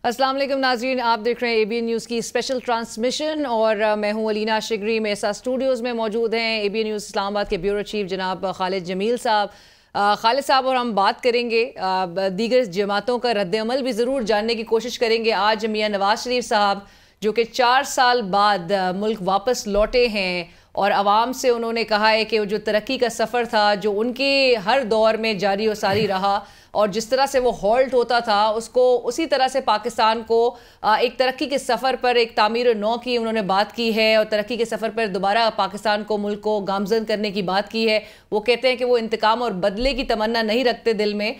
अस्सलाम वालेकुम नाज़रीन, आप देख रहे हैं एबीएन न्यूज़ की स्पेशल ट्रांसमिशन और मैं हूं अलीना शिगरी। मेरे साथ स्टूडियोज़ में मौजूद हैं एबीएन न्यूज़ इस्लामाबाद के ब्यूरो चीफ जनाब खालिद जमील साहब। खालिद साहब और हम बात करेंगे दीगर जमातों का रद्द-ए-अमल भी ज़रूर जानने की कोशिश करेंगे। आज मियां नवाज शरीफ साहब जो कि 4 साल बाद मुल्क वापस लौटे हैं और आवाम से उन्होंने कहा है कि जो तरक्की का सफ़र था जो उनके हर दौर में जारी व सारी रहा और जिस तरह से वो हॉल्ट होता था उसको उसी तरह से पाकिस्तान को एक तरक्की के सफ़र पर एक तामीर नौ की उन्होंने बात की है और तरक्की के सफ़र पर दोबारा पाकिस्तान को मुल्क को गामजन करने की बात की है। वो कहते हैं कि वो इंतकाम और बदले की तमन्ना नहीं रखते दिल में,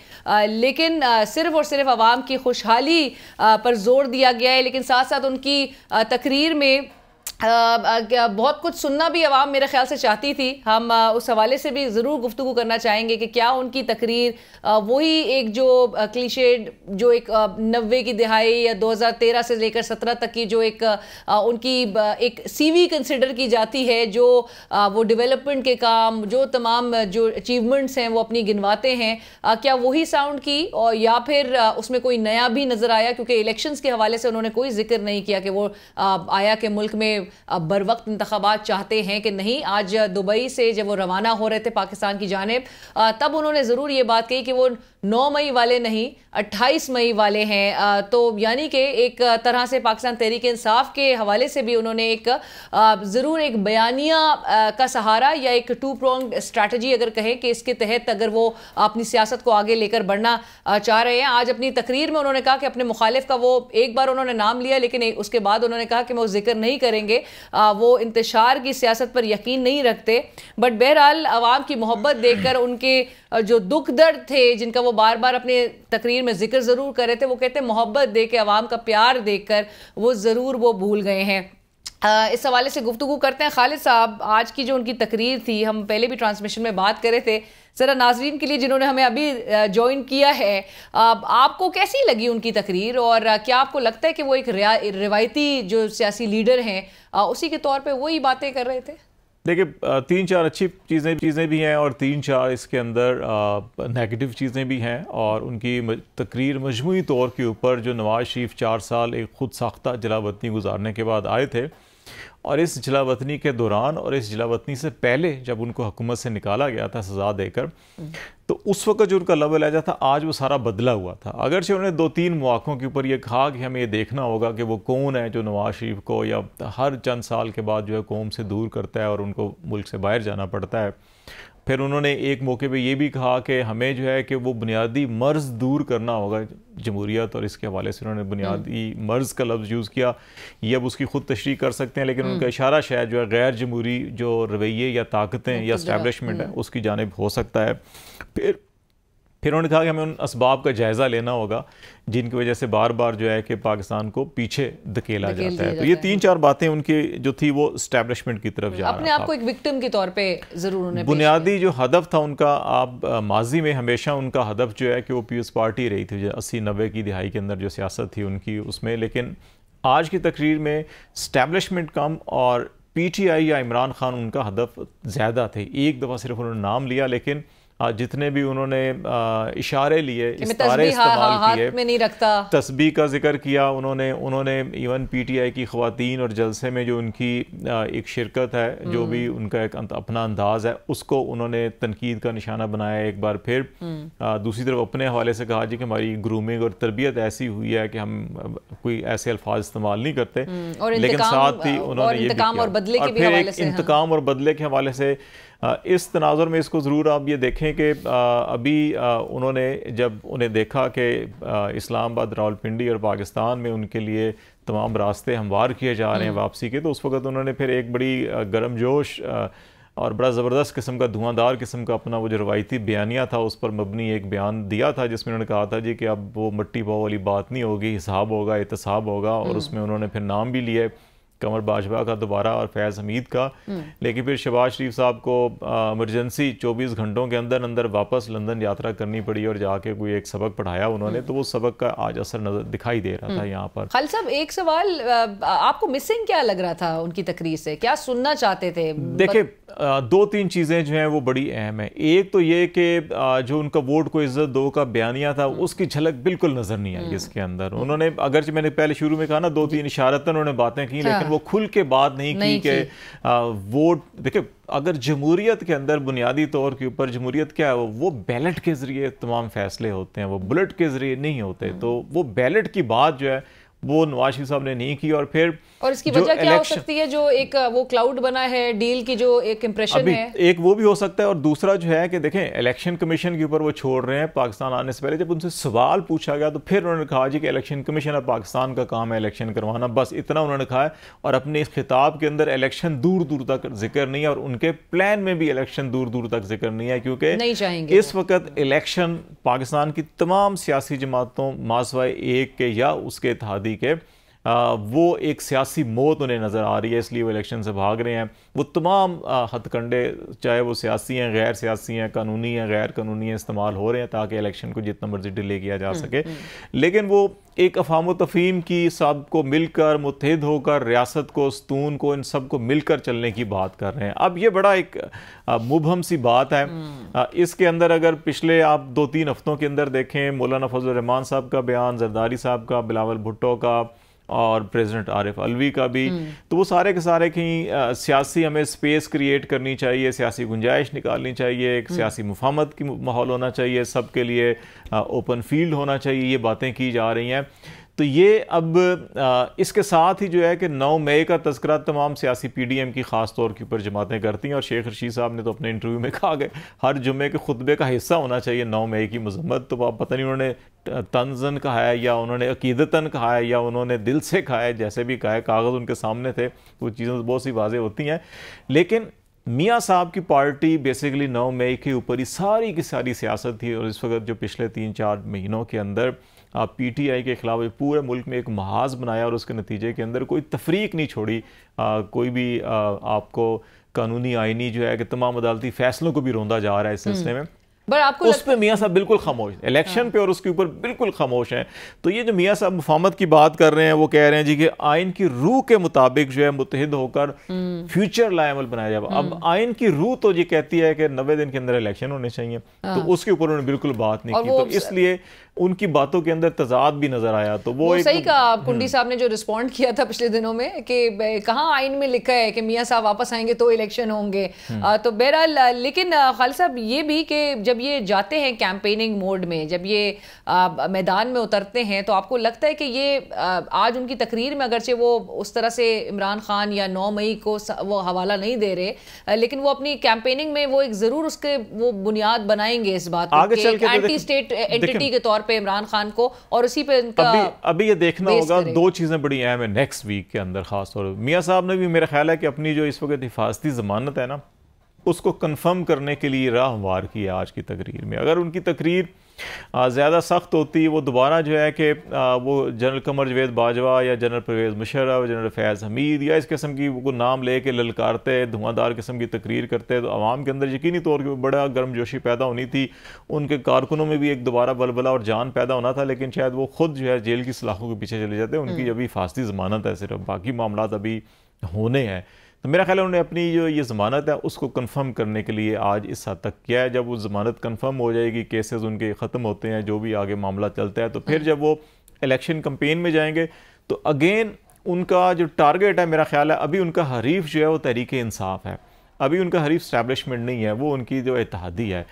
लेकिन सिर्फ और सिर्फ आवाम की खुशहाली पर जोर दिया गया है। लेकिन साथ साथ उनकी तकरीर में बहुत कुछ सुनना भी आवाम मेरे ख्याल से चाहती थी। हम उस हवाले से भी ज़रूर गुफ्तगू करना चाहेंगे कि क्या उनकी तकरीर वही एक जो क्लीशेड जो एक 90 की दिहाई या 2013 से लेकर 17 तक की जो एक उनकी एक सीवी कंसिडर की जाती है, जो वो डेवलपमेंट के काम जो तमाम जो अचीवमेंट्स हैं वो अपनी गिनवाते हैं, क्या वही साउंड की और या फिर उसमें कोई नया भी नज़र आया? क्योंकि इलेक्शंस के हवाले से उन्होंने कोई जिक्र नहीं किया कि वो आया कि मुल्क में बर वक्त इंतखाबात चाहते हैं कि नहीं। आज दुबई से जब वो रवाना हो रहे थे पाकिस्तान की जानिब, तब उन्होंने ज़रूर ये बात कही कि वो 9 मई वाले नहीं 28 मई वाले हैं। तो यानी कि एक तरह से पाकिस्तान तहरीक इंसाफ के हवाले से भी उन्होंने एक ज़रूर एक बयानिया का सहारा या एक 2 प्रोंग स्ट्रैटेजी अगर कहें कि इसके तहत अगर वो अपनी सियासत को आगे लेकर बढ़ना चाह रहे हैं। आज अपनी तकरीर में उन्होंने कहा कि अपने मुखालिफ का वो एक बार उन्होंने नाम लिया, लेकिन उसके बाद उन्होंने कहा कि वो जिक्र नहीं करेंगे, वो इंतशार की सियासत पर यकीन नहीं रखते। बट बहरहाल आवाम की मोहब्बत देखकर उनके जो दुख दर्द थे जिनका वो बार बार अपने तकरीर में जिक्र ज़रूर कर रहे थे, वो कहते मोहब्बत दे के आवाम का प्यार देखकर वो ज़रूर वो भूल गए हैं। इस हवाले से गुफ्तगू करते हैं। खालिद साहब, आज की जो उनकी तकरीर थी, हम पहले भी ट्रांसमिशन में बात कर रहे थे, ज़रा नाजरीन के लिए जिन्होंने हमें अभी ज्वाइन किया है, आपको कैसी लगी उनकी तकरीर और क्या आपको लगता है कि वो एक रिवायती जो सियासी लीडर हैं उसी के तौर पे वही बातें कर रहे थे? देखिए, 3-4 अच्छी चीज़ें भी हैं और 3-4 इसके अंदर नेगेटिव चीज़ें भी हैं। और उनकी तकरीर मजमूई तौर के ऊपर जो नवाज शरीफ 4 साल एक खुद साख्ता जलावतनी गुजारने के बाद आए थे और इस जलावतनी के दौरान और इस जलावतनी से पहले जब उनको हुकूमत से निकाला गया था सज़ा देकर, तो उस वक्त जो उनका लव लहजा था आज वो सारा बदला हुआ था। अगरचे उन्होंने 2-3 मौक़ों के ऊपर ये कहा कि हमें ये देखना होगा कि वो कौन है जो नवाज शरीफ को या हर चंद साल के बाद जो है कौम से दूर करता है और उनको मुल्क से बाहर जाना पड़ता है। फिर उन्होंने एक मौके पे ये भी कहा कि हमें जो है कि वो बुनियादी मर्ज़ दूर करना होगा जमहूरियत, और इसके हवाले से उन्होंने बुनियादी मर्ज़ का लफ्ज़ यूज़ किया। ये अब उसकी ख़ुद तशरीह कर सकते हैं, लेकिन उनका इशारा शायद जो है गैर जमहूरी जो रवैये या ताकतें या इस्टेब्लिशमेंट है उसकी जानिब हो सकता है। फिर उन्होंने कहा कि हमें उन असबाब का जायज़ा लेना होगा जिनकी वजह से बार बार जो है कि पाकिस्तान को पीछे धकेला जाता है। तो ये 3-4 बातें उनकी जो थी वो इस्टेब्लिशमेंट की तरफ जा रहा था। अपने आप को एक विक्टिम के तौर पे ज़रूर उन्हें बुनियादी जो हदफ था उनका, आप माजी में हमेशा उनका हदफ जो है कि वो पीपल्स पार्टी रही थी 80-90 की दिहाई के अंदर जो सियासत थी उनकी उसमें। लेकिन आज की तकरीर में इस्टेब्लिशमेंट कम और PTI या इमरान खान उनका हदफ ज़्यादा थे। एक दफ़ा सिर्फ उन्होंने नाम लिया, लेकिन जितने भी उन्होंने इशारे लिए, इस्तारे इस्तेमाल किए, में नहीं रखता, तस्बीह का जिक्र किया उन्होंने इवन PTI की ख़वातीन और जलसे में जो उनकी एक शिरकत है, जो भी उनका एक अपना अंदाज़ है, उसको उन्होंने तनकीद का निशाना बनाया एक बार फिर। दूसरी तरफ अपने हवाले से कहा जी कि हमारी ग्रूमिंग और तरबियत ऐसी हुई है कि हम कोई ऐसे अल्फाज इस्तेमाल नहीं करते, लेकिन साथ ही उन्होंने ये इंतकाम और बदले के हवाले से इस तनाजुर में इसको ज़रूर आप ये देखें कि अभी उन्होंने जब उन्हें देखा कि इस्लामाबाद, रावलपिंडी और पाकिस्तान में उनके लिए तमाम रास्ते हमवार किए जा रहे हैं वापसी के, तो उस वक्त उन्होंने फिर एक बड़ी गर्मजोश और बड़ा ज़बरदस्त किस्म का धुआंधार किस्म का अपना वो जो रवायती बयानिया था उस पर मबनी एक बयान दिया था, जिसमें उन्होंने कहा था जी कि अब वो मट्टी पाव वाली बात नहीं होगी, हिसाब होगा, एहतसाब होगा। और उसमें उन्होंने फिर नाम भी लिए कमर बाजवा का दोबारा और फैज़ हमीद का। लेकिन फिर शहबाज शरीफ साहब को इमरजेंसी 24 घंटों के अंदर अंदर वापस लंदन यात्रा करनी पड़ी और जाके कोई एक सबक पढ़ाया उन्होंने, तो वो सबक का आज असर नजर दिखाई दे रहा था यहाँ पर। खालिद साहब, एक सवाल, आपको मिसिंग क्या लग रहा था उनकी तकरीर से? क्या सुनना चाहते थे? देखिए, दो तीन चीज़ें जो हैं वो बड़ी अहम है। एक तो ये कि जो उनका वोट को इज्जत दो का बयानिया था उसकी झलक बिल्कुल नज़र नहीं आई इसके अंदर। उन्होंने अगरचे मैंने पहले शुरू में कहा ना, दो तीन इशारतन उन्होंने बातें की, लेकिन वो खुल के बात नहीं की कि वोट देखिए, अगर जमहूरियत के अंदर बुनियादी तौर के ऊपर जमहूरियत क्या है, वो बैलेट के ज़रिए तमाम फैसले होते हैं, वो बुलेट के ज़रिए नहीं होते। तो वो बैलेट की बात जो है वो नवाज शरीफ साहब ने नहीं की। और इसकी वजह क्या हो सकती है, जो एक वो क्लाउड बना है डील की, जो एक इंप्रेशन है, एक वो भी हो सकता है। और दूसरा जो है कि देखें, इलेक्शन कमीशन के ऊपर वो छोड़ रहे हैं। पाकिस्तान आने से पहले जब उनसे सवाल पूछा गया तो फिर उन्होंने कहा जी कि इलेक्शन कमीशन अब पाकिस्तान का काम है इलेक्शन करवाना, बस इतना उन्होंने कहा है। और अपने इस खिताब के अंदर इलेक्शन दूर दूर तक जिक्र नहीं है, और उनके प्लान में भी इलेक्शन दूर दूर तक जिक्र नहीं है, क्योंकि नहीं चाहेंगे इस वक्त इलेक्शन पाकिस्तान की तमाम सियासी जमातों मासवाए एक के या उसके इत्तेहादी के वो एक सियासी मौत उन्हें नज़र आ रही है, इसलिए वो इलेक्शन से भाग रहे हैं। वो तमाम हथकंडे, चाहे वो सियासी हैं, गैर सियासी हैं, कानूनी हैं, गैर कानूनी हैं, इस्तेमाल हो रहे हैं ताकि इलेक्शन को जितना मर्जी डिले किया जा सके। लेकिन वो एक अफाम तफहीम की, सब को मिलकर मुत्तहिद होकर, रियासत को, स्तून को, इन सब को मिलकर चलने की बात कर रहे हैं। अब ये बड़ा एक मुबहम सी बात है। इसके अंदर अगर पिछले आप 2-3 हफ्तों के अंदर देखें, मौलाना फजल रहमान साहब का बयान, जरदारी साहब का, बिलावल भुट्टो का और प्रेसिडेंट आरिफ अलवी का भी, तो वो सारे के सारे की सियासी हमें स्पेस क्रिएट करनी चाहिए, सियासी गुंजाइश निकालनी चाहिए, एक सियासी मुफाहमत की माहौल होना चाहिए, सबके लिए ओपन फील्ड होना चाहिए, ये बातें की जा रही हैं। तो ये अब इसके साथ ही जो है कि 9 मई का तज़किरा तमाम सियासी PDM की ख़ास तौर के ऊपर जमातें करती हैं। और शेख रशीद साहब ने तो अपने इंटरव्यू में कहा कि हर जुम्मे के खुतबे का हिस्सा होना चाहिए 9 मई की मजम्मत। तो आप पता नहीं उन्होंने तंज़न कहा है या उन्होंने अकीदतन कहा है या उन्होंने दिल से कहा है, जैसे भी कहा है, कागज़ उनके सामने थे, वो चीज़ें बहुत सी वाज़ेह होती हैं। लेकिन मियाँ साहब की पार्टी बेसिकली 9 मई के ऊपर ही सारी की सारी सियासत थी। और इस वक्त जो पिछले 3-4 महीनों के अंदर PTI के खिलाफ पूरे मुल्क में एक महाज बनाया और उसके नतीजे के अंदर कोई तफरीक नहीं छोड़ी, कोई भी आपको कानूनी आइनी जो है कि तमाम अदालती फैसलों को भी रोंदा जा रहा है इस सिलसिले में। पर आपको उस पे मियाँ साहब बिल्कुल खामोश, इलेक्शन पे और उसके ऊपर बिल्कुल खामोश हैं। तो ये जो मियाँ साहब मुफाहमत की बात कर रहे हैं, वो कह रहे हैं जी कि आइन की रूह के मुताबिक जो है मुत्तहिद होकर फ्यूचर लायमल बनाया जाए। अब आइन की रूह तो ये कहती है कि 90 दिन के अंदर इलेक्शन होने चाहिए, तो उसके ऊपर उन्होंने बिल्कुल बात नहीं की। तो इसलिए उनकी बातों के अंदर तजाद भी नजर आया। तो वो सही कहा कुंडी साहब ने जो रिस्पॉन्ड किया था पिछले दिनों में कि कहाँ आइन में लिखा है कि मियाँ साहब वापस आएंगे तो इलेक्शन होंगे। तो बहरहाल, लेकिन खालिद साहब ये भी कि जब ये जाते हैं कैंपेनिंग मोड में, जब ये मैदान में उतरते हैं, तो आपको लगता है कि ये आज उनकी तकरीर में अगरचे वो उस तरह से इमरान खान या 9 मई को वो हवाला नहीं दे रहे, लेकिन वो अपनी कैंपेनिंग में वो एक जरूर उसके वो बुनियाद बनाएंगे इस बात को, एंटी स्टेट एंटिटी के तौर पे इमरान खान को, और उसी पे इनका अभी ये देखना होगा। 2 चीजें बड़ी अहम है नेक्स्ट वीक के अंदर खास तौर पर। मियाँ साहब ने भी मेरा ख्याल है कि अपनी जो इस वक्त हिफाजती जमानत है ना, उसको कंफर्म करने के लिए राह हमवार की है आज की तकरीर में। अगर उनकी तकरीर ज़्यादा सख्त होती, वो दोबारा जो है कि वो जनरल कमर जवेद बाजवा या जनरल परवेज़ मुशर्रफ, जनरल फैज़ हमीद या इस किस्म की वो नाम ले के ललकारते, धुआंधार किस्म की तकरीर करते, तो आवाम के अंदर यकीनी तौर पर बड़ा गर्मजोशी पैदा होनी थी। उनके कारकुनों में भी एक दोबारा बलबला और जान पैदा होना था, लेकिन शायद वो खुद जो है जेल की सलाखों के पीछे चले जाते। उनकी अभी हिफाजती ज़मानत है, सिर्फ बाकी मामला अभी होने हैं। तो मेरा ख्याल है उन्होंने अपनी जो ये ज़मानत है उसको कंफर्म करने के लिए आज इस हद तक किया है। जब वो ज़मानत कंफर्म हो जाएगी, केसेस उनके ख़त्म होते हैं, जो भी आगे मामला चलता है, तो फिर जब वो इलेक्शन कैंपेन में जाएंगे तो अगेन उनका जो टारगेट है, मेरा ख्याल है अभी उनका हरीफ जो है वो तहरीक इंसाफ है, अभी उनका हरीफ स्टैब्लिशमेंट नहीं है, वो उनकी जो इत्तेहादी है।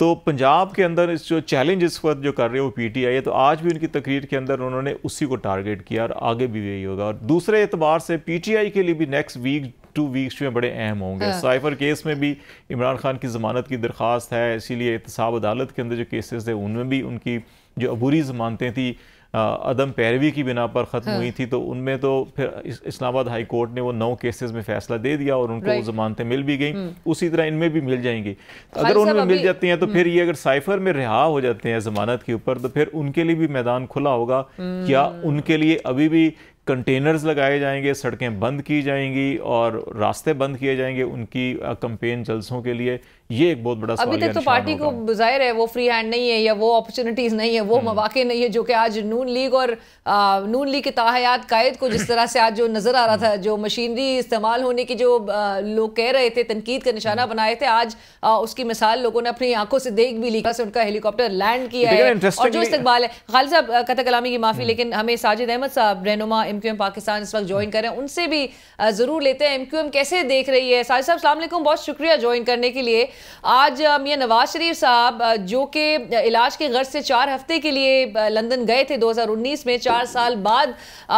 तो पंजाब के अंदर इस जो चैलेंज इस वक्त जो कर रहे हैं वो PTI है, तो आज भी उनकी तकरीर के अंदर उन्होंने उसी को टारगेट किया और आगे भी यही होगा। और दूसरे एतबार से PTI के लिए भी नेक्स्ट वीक 2 वीक्स जो बड़े अहम होंगे। साइफर केस में भी इमरान खान की ज़मानत की दरख्वास्त है, इसीलिए एहतसाब अदालत के अंदर जो केसेस थे उनमें भी उनकी जो अबूरी ज़मानतें थी अदम पैरवी की बिना पर ख़त्म हुई थी, तो उनमें तो फिर इस्लामाबाद हाई कोर्ट ने वो 9 केसेस में फैसला दे दिया और उनको वो ज़मानतें मिल भी गई। उसी तरह इनमें भी मिल जाएंगी। अगर उनमें मिल जाती हैं तो फिर ये अगर साइफर में रिहा हो जाते हैं ज़मानत के ऊपर, तो फिर उनके लिए भी मैदान खुला होगा। क्या उनके लिए अभी भी कंटेनर्स लगाए जाएंगे, सड़कें बंद की जाएंगी और रास्ते बंद किए जाएंगे उनकी कैंपेन जलसों के लिए, ये एक बहुत बड़ा अभी तक तो पार्टी को जाहिर है वो फ्री हैंड नहीं है या वो अपॉर्चुनिटीज नहीं है, वो मौके नहीं है जो कि आज नून लीग और नून लीग के ताहयात कायद को जिस तरह से आज जो नजर आ रहा था, जो मशीनरी इस्तेमाल होने की जो लोग कह रहे थे, तनकीद का निशाना बनाए थे, आज उसकी मिसाल लोगों ने अपनी आंखों से देख भी ली से उनका हेलीकॉप्टर लैंड किया है और जो इस्तकबाल है। खालिद साहब कतई कलामी की माफी, लेकिन हमें साजिद अहमद साहब रहनुमा MQM पाकिस्तान इस वक्त ज्वाइन कर रहे हैं, उनसे भी जरूर लेते हैं MQM कैसे देख रही है। साजिद साहब अस्सलाम वालेकुम, बहुत शुक्रिया ज्वाइन करने के लिए। आज मियां नवाज शरीफ साहब जो कि इलाज के गर्ज से 4 हफ्ते के लिए लंदन गए थे 2019 में, 4 साल बाद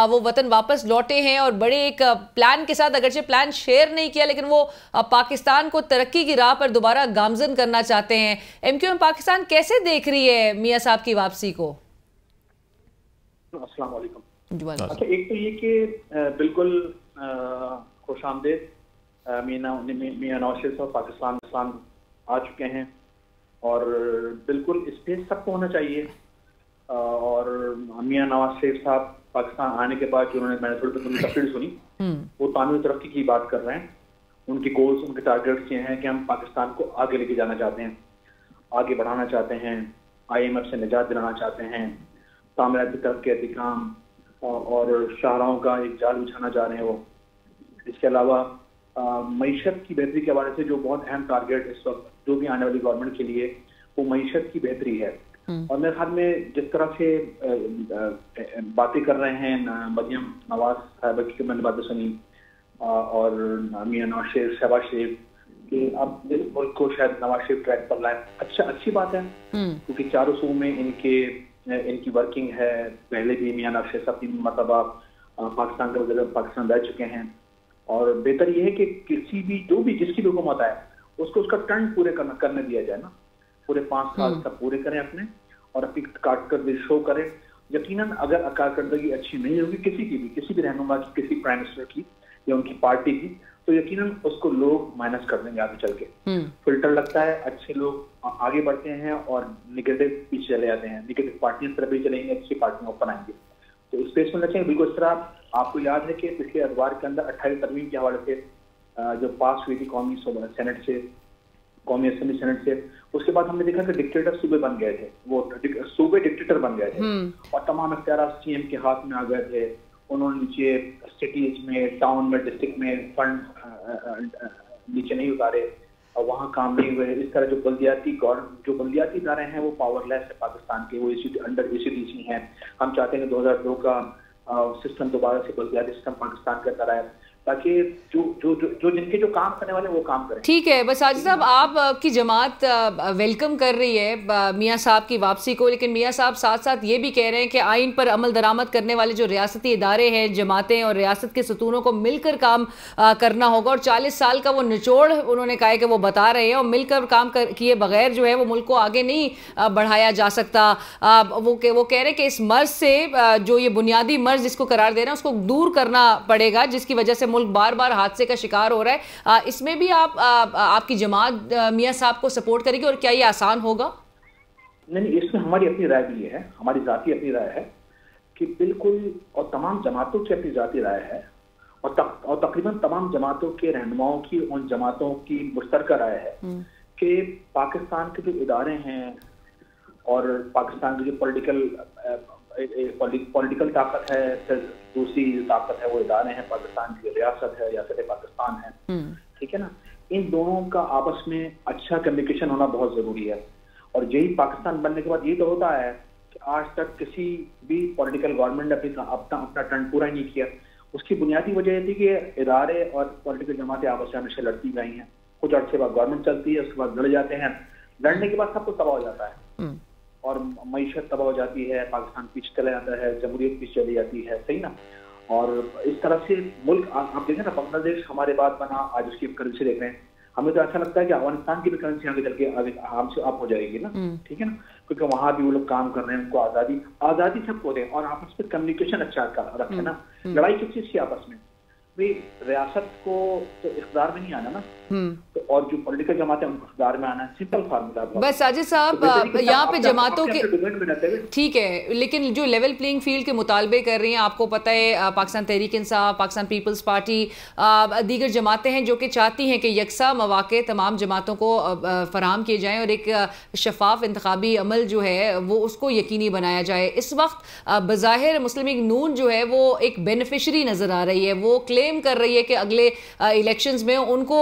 वो वतन वापस लौटे हैं और बड़े एक प्लान के साथ, अगरचे प्लान शेयर नहीं किया लेकिन वो पाकिस्तान को तरक्की की राह पर दोबारा गामजन करना चाहते हैं। MQM पाकिस्तान कैसे देख रही है मियां साहब की वापसी को? अस्सलाम वालेकुम। अच्छा, एक तो ये कि बिल्कुल खुशामदीद मियां नवाज शरीफ साहब पाकिस्तान आ चुके हैं और बिल्कुल स्पेस सबको होना चाहिए। और मियां नवाज शरीफ साहब पाकिस्तान आने के बाद जो मैंने थोड़ी तफसील सुनी, वो तामीर तरक्की की बात कर रहे हैं। उनके गोल्स, उनके टारगेट्स ये हैं कि हम पाकिस्तान को आगे लेके जाना चाहते हैं, आगे बढ़ाना चाहते हैं, IMF से निजात दिलाना चाहते हैं, तामीराती तरक्याती काम और शाहराहों का एक जाल बिछाना चाह रहे हैं वो। इसके अलावा मईशत की बेहतरी के हवाले से जो बहुत अहम टारगेट इस वक्त जो भी आने वाली गवर्नमेंट के लिए, वो मईशत की बेहतरी है। और मेरे ख्याल में जिस तरह से बातें कर रहे हैं मरियम नवाज साहब की, मैंने बातें सुनी, और मियां नवाज शरीफ, शहबाज शरीफ कि अब इस मुल्क को शायद नवाज शरीफ ट्रैक पर लाए, अच्छी बात है, क्योंकि चारों सूबों में इनकी वर्किंग है। पहले भी मियां नवाज शरीफ 3 मरतबा पाकिस्तान के वज़ीर पाकिस्तान रह चुके हैं और बेहतर यह है कि किसी भी जिसकी भी हुकूमत आए उसको उसका टर्न पूरे करने दिया जाए ना, पूरे 5 साल सब पूरे करें अपने और अपनी कारकर्दगी शो करें। यकीनन अगर कारकर्दगी अच्छी नहीं होगी किसी भी रहनुमा की, किसी प्राइम मिनिस्टर की या उनकी पार्टी की, तो यकीनन उसको लोग माइनस कर देंगे आगे चल के। फिल्टर लगता है, अच्छे लोग आगे बढ़ते हैं और निगेटिव पीछे चले जाते हैं, निगेटिव पार्टियों तरफ भी चलेंगे, अच्छी पार्टियों ऊपर आएंगे। तो स्पेस में रखें। बिल्कुल इस तरह आपको याद है कि पिछले अखबार के अंदर 28 तरमीम के हवाले से जो पास हुई थी कौमी असेंबली सेनेट से, उसके बाद हमने देखा कि डिक्टेटर सूबे बन गए थे, वो सूबे डिक्टेटर बन गए थे और तमाम इख्तियार CM के हाथ में आ गए थे। उन्होंने नीचे सिटीज में, टाउन में, डिस्ट्रिक्ट में फंड नीचे नहीं उतारे और वहाँ काम नहीं हुए। इस तरह जो बल्दियाती इदारे हैं वो पावरलेस है पाकिस्तान के, वो अंडर ECDC हैं। हम चाहते हैं कि 2002 का सिस्टम दोबारा से बल्दियाती सिस्टम पाकिस्तान के अंदर आए, ताकि जो जिनके जो काम करने वाले वो काम करें। ठीक है, बस साजिद साहब आपकी जमात वेलकम कर रही है मियां साहब की वापसी को, लेकिन मियां साहब साथ साथ ये भी कह रहे हैं कि आइन पर अमल दरामद करने वाले जो रियासती इदारे हैं, जमातें और रियासत के सतूनों को मिलकर काम करना होगा और 40 साल का वो निचोड़ उन्होंने कहा है कि वो बता रहे हैं और मिलकर काम किए बगैर जो है वो मुल्क को आगे नहीं बढ़ाया जा सकता। वो कह रहे हैं कि इस मर्ज से जो ये बुनियादी मर्ज जिसको करार दे रहे हैं उसको दूर करना पड़ेगा, जिसकी वजह से मुल्क बार बार हादसे का शिकार हो रहा है। इसमें भी आपकी जमात मियां साहब को सपोर्ट करेगी और क्या ये आसान होगा? नहीं, इसमें हमारी अपनी राय भी है, हमारी जाती अपनी राय है कि बिल्कुल, और तमाम जमातों की अपनी जाती राय है और तकरीबन तमाम जमातों के रहनुमाओं की, उन जमातों की मुश्तरका राय है कि पाकिस्तान के जो इदारे हैं और पाकिस्तान की जो पॉलिटिकल ताकत है, फिर दूसरी ताकत है वो इदारे हैं, पाकिस्तान की रियासत है, रियासत पाकिस्तान है, ठीक है ना, इन दोनों का आपस में अच्छा कम्युनिकेशन होना बहुत जरूरी है। और यही पाकिस्तान बनने के बाद ये तो होता है कि आज तक किसी भी पॉलिटिकल गवर्नमेंट ने अपना टर्न पूरा नहीं किया। उसकी बुनियादी वजह ये थी कि इदारे और पॉलिटिकल जमातें आपस में हमेशा लड़ती गई हैं। कुछ अर्से बाद गवर्नमेंट चलती है, उसके बाद लड़ जाते हैं, लड़ने के बाद सब कुछ तबाह हो जाता है और मईशत तबाह हो जाती है, पाकिस्तान पीछे चला जाता है, जमहूरियत पीछे चली जाती है, सही ना। और इस तरह से मुल्क आप देखें ना, बांग्लादेश हमारे बाद बना, आज उसकी करेंसी देख रहे हैं, हमें तो ऐसा लगता है कि अफगानिस्तान की भी करेंसी आगे चल के आगे हमसे अप हो जाएगी ना, ठीक है ना, क्योंकि वहां भी वो लोग काम कर रहे हैं, उनको आजादी सबको दें और आपस में कम्युनिकेशन अच्छा रखे ना। लड़ाई किस चीज की आपस में, भाई रियासत को तो इख्तियार में नहीं आना ना, तो और जो पॉलिटिकल जमातें उनको इख्तियार में आना, सिंपल फार्मूला। बस साजिद साहब यहाँ पे जमातों के ठीक है, लेकिन जो लेवल प्लेइंग फील्ड के मुतालबे कर रही हैं, आपको पता है पाकिस्तान तहरीक इंसाफ, पाकिस्तान पीपल्स पार्टी, दीगर जमातें हैं जो कि चाहती हैं कि यकसा मौके तमाम जमातों को फराहम किए जाएँ और एक शफाफ इंतखाबी अमल जो है वो उसको यकीनी बनाया जाए। इस वक्त बज़ाहिर मुस्लिम लीग नून जो है वो एक बेनिफिशरी नज़र आ रही है, वो क्लेम कर रही है कि अगले इलेक्शंस में उनको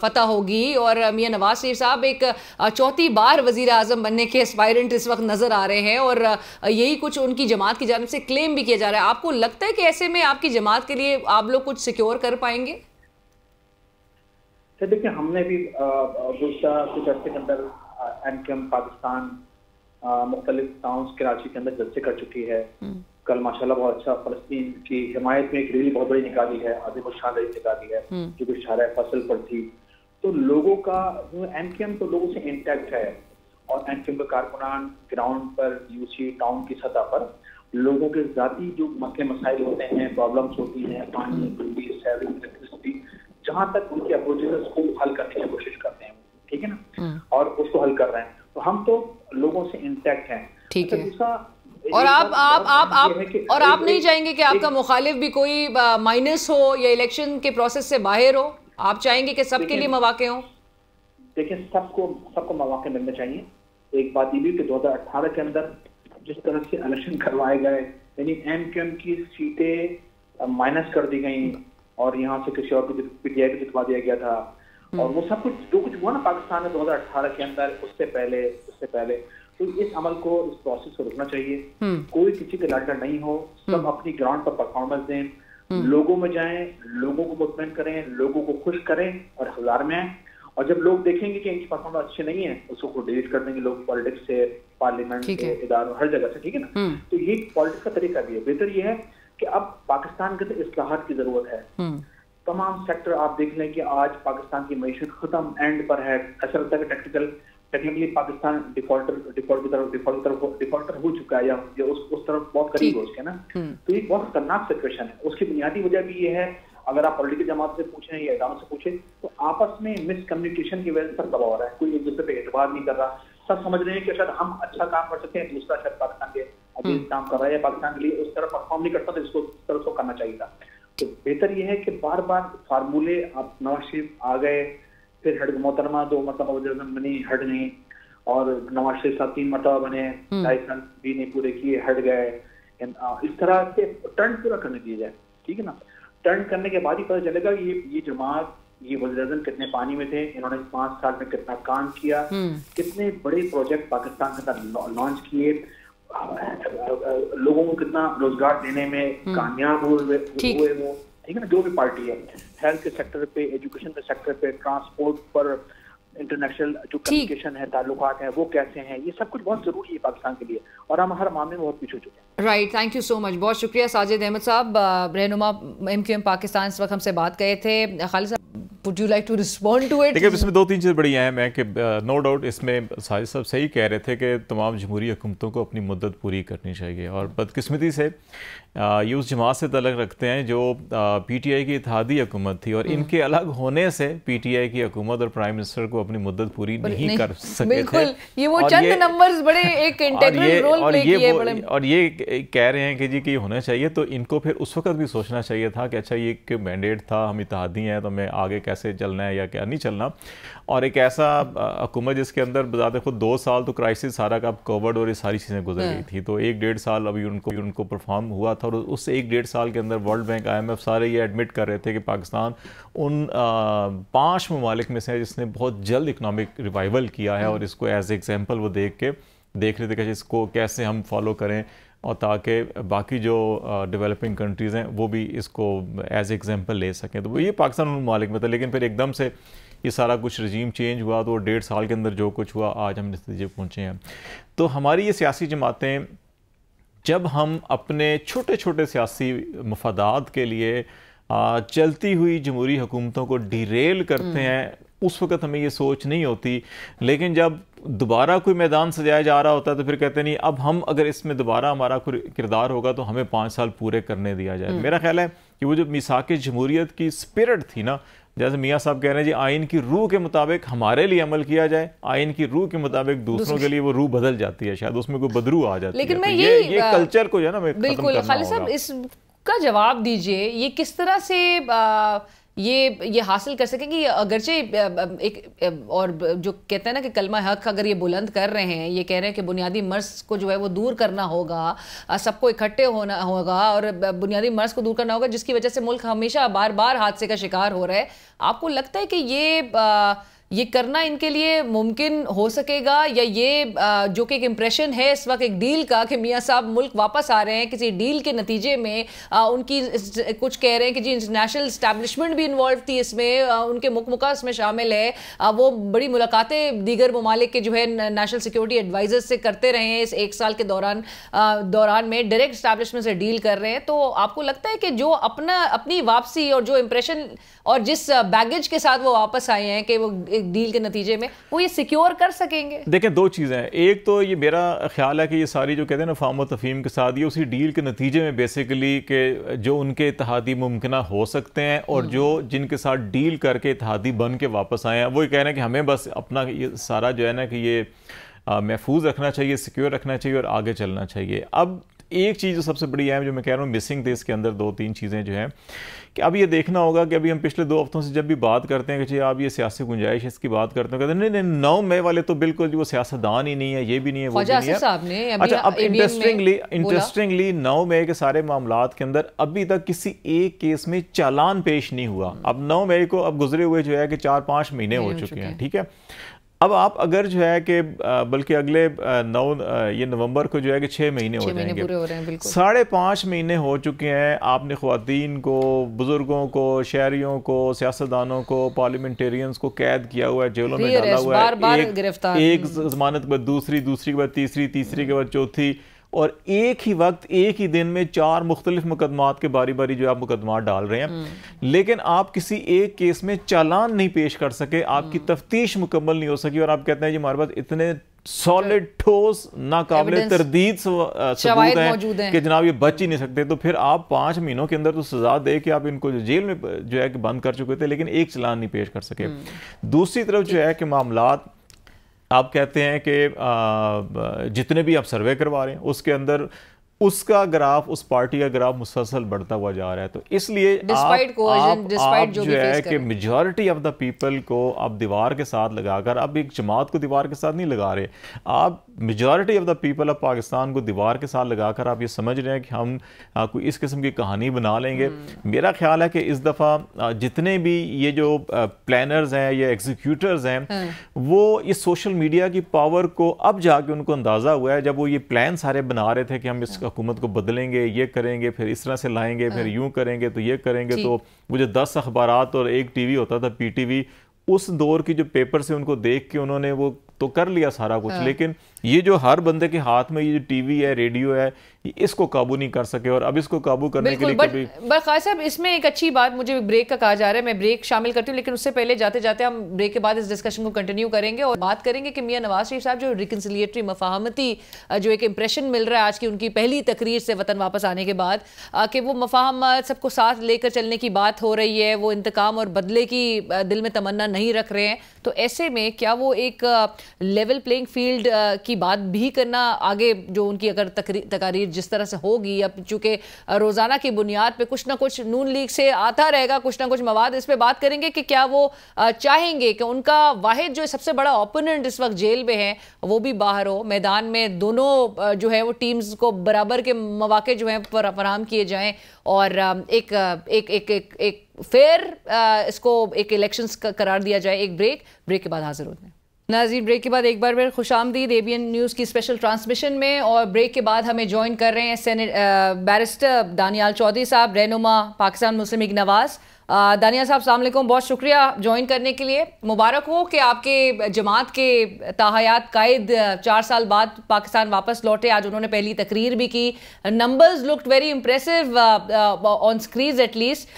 फतह होगी, और मियां नवाज शरीफ साहब एक चौथी बार वजीर आजम बनने के एस्पायरेंट इस वक्त नजर आ रहे हैं, और यही कुछ उनकी जमात की जानिब से क्लेम भी किया जा रहा है। आपको लगता है कि ऐसे में आपकी जमात के लिए आप लोग कुछ सिक्योर कर पाएंगे? तो देखिए, हमने भी गुज़श्ता कुछ अर्से के अंदर एमकेएम पाकिस्तान मुख्तलिफ टाउन्स कराची के अंदर जलसे कर चुकी है। कल माशाल्लाह बहुत अच्छा फलस्तीन की हिमायत में एक रैली बहुत बड़ी निकाली है, आदिम-उल-शान रैली निकाली है जो कि शारा फसल पर थी। तो लोगों का एमकेएम तो लोगों से इंटैक्ट है, और एमकेएम के कारकुनान ग्राउंड पर यूसी टाउन की सतह पर लोगों के जाती जो मसले मसाइल होते हैं, प्रॉब्लम्स होती हैं, पानी, बिजली, सैलरी, इलेक्ट्रिसिटी, जहाँ तक उनके अपोजिशन उसको हल करने की कोशिश करते हैं, ठीक है ना, और उसको हल कर रहे हैं। तो हम तो लोगों से इंटैक्ट हैं। ठीक है। और आप नहीं चाहेंगे कि आपका मुखालिफ भी कोई माइनस हो या इलेक्शन के प्रोसेस से बाहर हो? आप चाहेंगे कि सबके लिए मौके हों? देखिए, सबको मौके मिलने चाहिए। एक बात ये भी कि 2018 के अंदर जिस तरह से इलेक्शन करवाए गए, यानी एमकेएम की सीटें माइनस कर दी गई और यहाँ से किसी और को पीटीआई को जितवा दिया गया था, और वो सब कुछ जो कुछ हुआ ना पाकिस्तान में 2018 के अंदर, उससे पहले तो इस अमल को, इस प्रोसेस को रुकना चाहिए। कोई किसी के लाडा नहीं हो, सब अपनी ग्राउंड पर परफॉर्मेंस दें, लोगों में जाएं, लोगों को मुतमईन करें, लोगों को खुश करें और हजार में आए। और जब लोग देखेंगे कि इनकी परफॉर्मेंस अच्छी नहीं है, उसको डिलीट कर देंगे लोग, पॉलिटिक्स से, पार्लियामेंट से, इदारों, हर जगह से, ठीक है ना। तो ये पॉलिटिक्स का तरीका भी है। बेहतर ये है कि अब पाकिस्तान के अंदर इस्लाहात की जरूरत है। तमाम सेक्टर आप देख लें कि आज पाकिस्तान की मईशत खत्म एंड पर है। ऐसा लगता है कि टेक्निकली पाकिस्तान डिफॉल्टर हो चुका है, या उस तरफ बहुत करीब है उसके ना। तो ये बहुत खतरनाक सिचुएशन है। उसकी बुनियादी वजह भी ये है, अगर आप पॉलिटिकल जमात से पूछें या इदारों से पूछें, तो आपस में मिसकम्युनिकेशन की वजह से सब दबाव हो रहा है। कोई एक दूसरे पे एतबार नहीं कर रहा। सब समझ रहे हैं कि शायद हम अच्छा काम कर सकते हैं, दूसरा शायद पाकिस्तान के अगेंस्ट काम कर रहा है, या पाकिस्तान के लिए उस तरह परफॉर्म नहीं करता, तो इसको उस तरह से करना चाहिए था। तो बेहतर यह है कि बार बार फार्मूले, आप नवाज शरीफ आ गए, फिर हेड मोहतरमा 2 मरतबा वज़ीर आज़म बनी, हट नहीं, और नवाज शरीफ साहब 3 मरतबा बने, 2.5 साल भी नहीं पूरे किए, हट गए। इस तरह से टर्न पूरा करने दिया जाए, ठीक है ना। टर्न करने के बाद ही पता चलेगा ये जमात, ये वज़ीर आज़म कितने पानी में थे, इन्होंने 5 साल में कितना काम किया, कितने बड़े प्रोजेक्ट पाकिस्तान के अंदर लॉन्च किए, लोगों को कितना रोजगार देने में कामयाब हुए वो, ठीक है ना। जो भी पार्टी है, हेल्थ के सेक्टर पे, एजुकेशन के सेक्टर पे, ट्रांसपोर्ट पर, इंटरनेशनल जो कम्युनिकेशन है, ताल्लुकात हैं, वो कैसे हैं, ये सब कुछ बहुत जरूरी है पाकिस्तान के लिए, और हम हर मामले में बहुत पीछे हो चुके हैं। Right, thank you so much, बहुत शुक्रिया साजिद अहमद साहब, रहनुमा एमकेएम पाकिस्तान इस वक्त हमसे बात करे थे। खालिद साहब, would you like to respond to it? देखिए, इसमें 2-3 चीज़ बड़ी अहम है कि नो डाउट इसमें साजिद साहब सही कह रहे थे कि तमाम जमहूरी हुकूमतों को अपनी मुद्दत पूरी करनी चाहिए, और बदकिस्मती से ये उस जमात से तल्लुक़ रखते हैं जो पीटीआई की इत्तेहादी हुकूमत थी, और इनके अलग होने से पीटीआई की हुकूमत और प्राइम मिनिस्टर को अपनी मुद्दत पूरी नहीं कर सके थे। ये वो चंद नंबर्स बड़े एक इंटीग्रल रोल प्ले किए बड़े, और ये कह रहे हैं कि जी कि होना चाहिए, तो इनको फिर उस वक्त भी सोचना चाहिए था कि अच्छा, ये एक मैंडेट था, हम इत्तेहादी हैं, तो हमें आगे कैसे चलना है या क्या नहीं चलना। और एक ऐसा हुकूमत जिसके अंदर बजाते खुद 2 साल तो क्राइसिस सारा का कोविड और ये सारी चीज़ें गुजर गई थी, तो 1-1.5 साल अभी उनको परफॉर्म हुआ था, और उस 1-1.5 साल के अंदर वर्ल्ड बैंक, IMF सारे ये एडमिट कर रहे थे कि पाकिस्तान उन 5 ममालिक में से है जिसने बहुत जल्द इकनॉमिक रिवाइवल किया है, और इसको एज एग्जाम्पल वो देख रहे थे कि इसको कैसे हम फॉलो करें, और ताकि बाकी जो डेवलपिंग कंट्रीज़ हैं वो भी इसको एज एग्जाम्पल ले सकें। तो ये पाकिस्तान उन ममालिक में था, लेकिन फिर एकदम से ये सारा कुछ रजीम चेंज हुआ, तो 1.5 साल के अंदर जो कुछ हुआ, आज हम इस नतीजे पहुँचे हैं। तो हमारी ये सियासी जमातें, जब हम अपने छोटे छोटे सियासी मफादात के लिए चलती हुई जमहूरी हुकूमतों को डिरेल करते हैं, उस वक्त हमें ये सोच नहीं होती, लेकिन जब दोबारा कोई मैदान सजाया जा रहा होता है तो फिर कहते नहीं, अब हम अगर इसमें दोबारा हमारा कोई किरदार होगा तो हमें 5 साल पूरे करने दिया जाए। मेरा ख्याल है कि वो जो मिसाक जमहूरियत की स्पिरिट थी ना, जैसे मियाँ साहब कह रहे हैं जी आइन की रूह के मुताबिक हमारे लिए अमल किया जाए, आइन की रूह के मुताबिक दूसरों के लिए वो रूह बदल जाती है, शायद उसमें कोई बदरू आ जाती है। लेकिन मैं ये कल्चर को जो है ना बिल्कुल खालिद साहब इसका जवाब दीजिए, ये किस तरह से ये हासिल कर सके कि अगरचे एक और जो कहते हैं ना कि कलमा हक अगर ये बुलंद कर रहे हैं, ये कह रहे हैं कि बुनियादी मर्ज को जो है वो दूर करना होगा, सबको इकट्ठे होना होगा और बुनियादी मर्ज को दूर करना होगा, जिसकी वजह से मुल्क हमेशा बार बार हादसे का शिकार हो रहा है। आपको लगता है कि ये करना इनके लिए मुमकिन हो सकेगा, या ये जो कि एक इम्प्रेशन है इस वक्त एक डील का कि मियाँ साहब मुल्क वापस आ रहे हैं, किसी डील के नतीजे में उनकी कुछ कह रहे हैं कि जी इंटरनेशनल इस्टेब्लिशमेंट भी इन्वॉल्व थी इसमें, उनके मुकमुका इसमें शामिल है, वो बड़ी मुलाकातें दीगर ममालिक के जो है नेशनल सिक्योरिटी एडवाइजर्स से करते रहे हैं इस 1 साल के दौरान में, डायरेक्ट इस्टेब्लिशमेंट से डील कर रहे हैं। तो आपको लगता है कि जो अपनी वापसी और जो इम्प्रेशन और जिस बैगेज के साथ वो वापस आए हैं कि वो डील के नतीजे में वो ये सिक्योर कर सकेंगे? देखें, 2 चीज़ें हैं। एक तो ये मेरा ख्याल है कि ये सारी जो कहते हैं ना फार्म और तफहीम के साथ, ये उसी डील के नतीजे में बेसिकली कि जो उनके इत्तेहादी मुमकिन हो सकते हैं और जो जिनके साथ डील करके इत्तेहादी बन के वापस आए हैं, वो ये कह रहे हैं कि हमें बस अपना ये सारा जो है ना कि ये महफूज रखना चाहिए, सिक्योर रखना चाहिए और आगे चलना चाहिए। अब एक चीज़ जो सबसे बड़ी है, जो मैं कह रहा हूँ मिसिंग थे इसके अंदर 2-3 चीज़ें जो हैं कि अब ये देखना होगा कि अभी हम पिछले 2 हफ्तों से जब भी बात करते हैं कि आप ये सियासी गुंजाइश इसकी बात करते हैं, कहते हैं नहीं 9 मई वाले तो बिल्कुल जो वो सियासतदान ही नहीं है, ये भी नहीं है, वो भी नहीं है। अच्छा, अब इंटरेस्टिंगली 9 मई के सारे मामलात के अंदर अभी तक किसी एक केस में चालान पेश नहीं हुआ। अब 9 मई को अब गुजरे हुए जो है कि 4-5 महीने हो चुके हैं, ठीक है। अब आप अगर जो है कि बल्कि अगले 9 नवंबर को जो है कि 6 महीने हो जाएंगे, 5.5 महीने हो चुके हैं। आपने ख्वातीन को, बुजुर्गों को, शहरियों को, सियासतदानों को, पार्लियामेंटेरियंस को कैद किया हुआ है, जेलों में डाला हुआ है, एक जमानत के बाद दूसरी के बाद तीसरी के बाद चौथी, और एक ही वक्त एक ही दिन में 4 मुख्तलिफ मुकदमात के बारी बारी जो आप मुकदमात डाल रहे हैं, लेकिन आप किसी एक केस में चालान नहीं पेश कर सके, आपकी तफ्तीश मुकम्मल नहीं हो सकी, और आप कहते हैं जी हमारे पास इतने सॉलिड, ठोस, नाकाबिले तरदीद सबूत हैं कि जनाब ये बच ही नहीं सकते। तो फिर आप 5 महीनों के अंदर तो सजा दे कि आप इनको जेल में जो है कि बंद कर चुके थे, लेकिन एक चालान नहीं पेश कर सके। दूसरी तरफ जो है कि मामलात आप कहते हैं कि जितने भी आप सर्वे करवा रहे हैं उसके अंदर उसका ग्राफ, उस पार्टी का ग्राफ मुसलसल बढ़ता हुआ जा रहा है। तो इसलिए आप जो है कि मेजॉरिटी ऑफ द पीपल को आप दीवार के साथ लगाकर, अब एक जमात को दीवार के साथ नहीं लगा रहे, आप majority of the people of Pakistan को दीवार के साथ लगाकर आप ये समझ रहे हैं कि हम कोई इस किस्म की कहानी बना लेंगे। मेरा ख्याल है कि इस दफ़ा जितने भी ये जो प्लानर्स हैं या एग्जीक्यूटर्स हैं, वो इस सोशल मीडिया की पावर को अब जाके उनको अंदाज़ा हुआ है। जब वो ये प्लान सारे बना रहे थे कि हम इस हुकूमत को बदलेंगे, ये करेंगे, फिर इस तरह से लाएंगे, फिर यूं करेंगे, तो ये करेंगे, तो वो जो 10 अखबारात और एक टीवी होता था PTV, उस दौर की जो पेपर से उनको देख के उन्होंने वो तो कर लिया सारा कुछ। लेकिन ये जो हर बंदे के हाथ में ये जो टीवी है, रेडियो है, इसको काबू नहीं कर सके, और अब इसको काबू करने के लिए खालिद साहब इसमें एक अच्छी बात मुझे ब्रेक का कहा जा रहा है, मैं ब्रेक शामिल करती हूँ, लेकिन उससे पहले जाते जाते हम ब्रेक के बाद इस डिस्कशन को कंटिन्यू करेंगे और बात करेंगे कि मियां नवाज शरीफ साहब जो रिकन्सिलिएटरी मफाहमती जो एक इंप्रेशन मिल रहा है आज की उनकी पहली तकरीर से वतन वापस आने के बाद, कि वो मफाहमत सबको साथ लेकर चलने की बात हो रही है, वो इंतकाम और बदले की दिल में तमन्ना नहीं रख रहे हैं, तो ऐसे में क्या वो एक लेवल प्लेइंग फील्ड की बात भी करना आगे, जो उनकी अगर तकारीर जिस तरह से होगी, अब चूंकि रोजाना की बुनियाद पे कुछ ना कुछ नून लीग से आता रहेगा, कुछ ना कुछ मवाद, इस पे बात करेंगे कि क्या वो चाहेंगे कि उनका वाहिद जो सबसे बड़ा ओपोनेंट इस वक्त जेल में है वो भी बाहर हो, मैदान में दोनों जो है वो टीम्स को बराबर के मौके जो है फराहम किए जाएं, और एक फेयर इसको एक इलेक्शंस करार दिया जाए। एक ब्रेक के बाद हाजिर होते हैं नाज़रीन। ब्रेक के बाद एक बार खुशामदीद ABN न्यूज़ की स्पेशल ट्रांसमिशन में, और ब्रेक के बाद हमें ज्वाइन कर रहे हैं बैरिस्टर दानियाल चौधरी साहब, रहनुमा पाकिस्तान मुस्लिम लीग नवाज, दानिया साहब अस्सलाम वालेकुम, बहुत शुक्रिया ज्वाइन करने के लिए। मुबारक हो कि आपके जमात के ताहयात कायद 4 साल बाद पाकिस्तान वापस लौटे। आज उन्होंने पहली तकरीर भी की। Numbers looked very impressive on screen at least.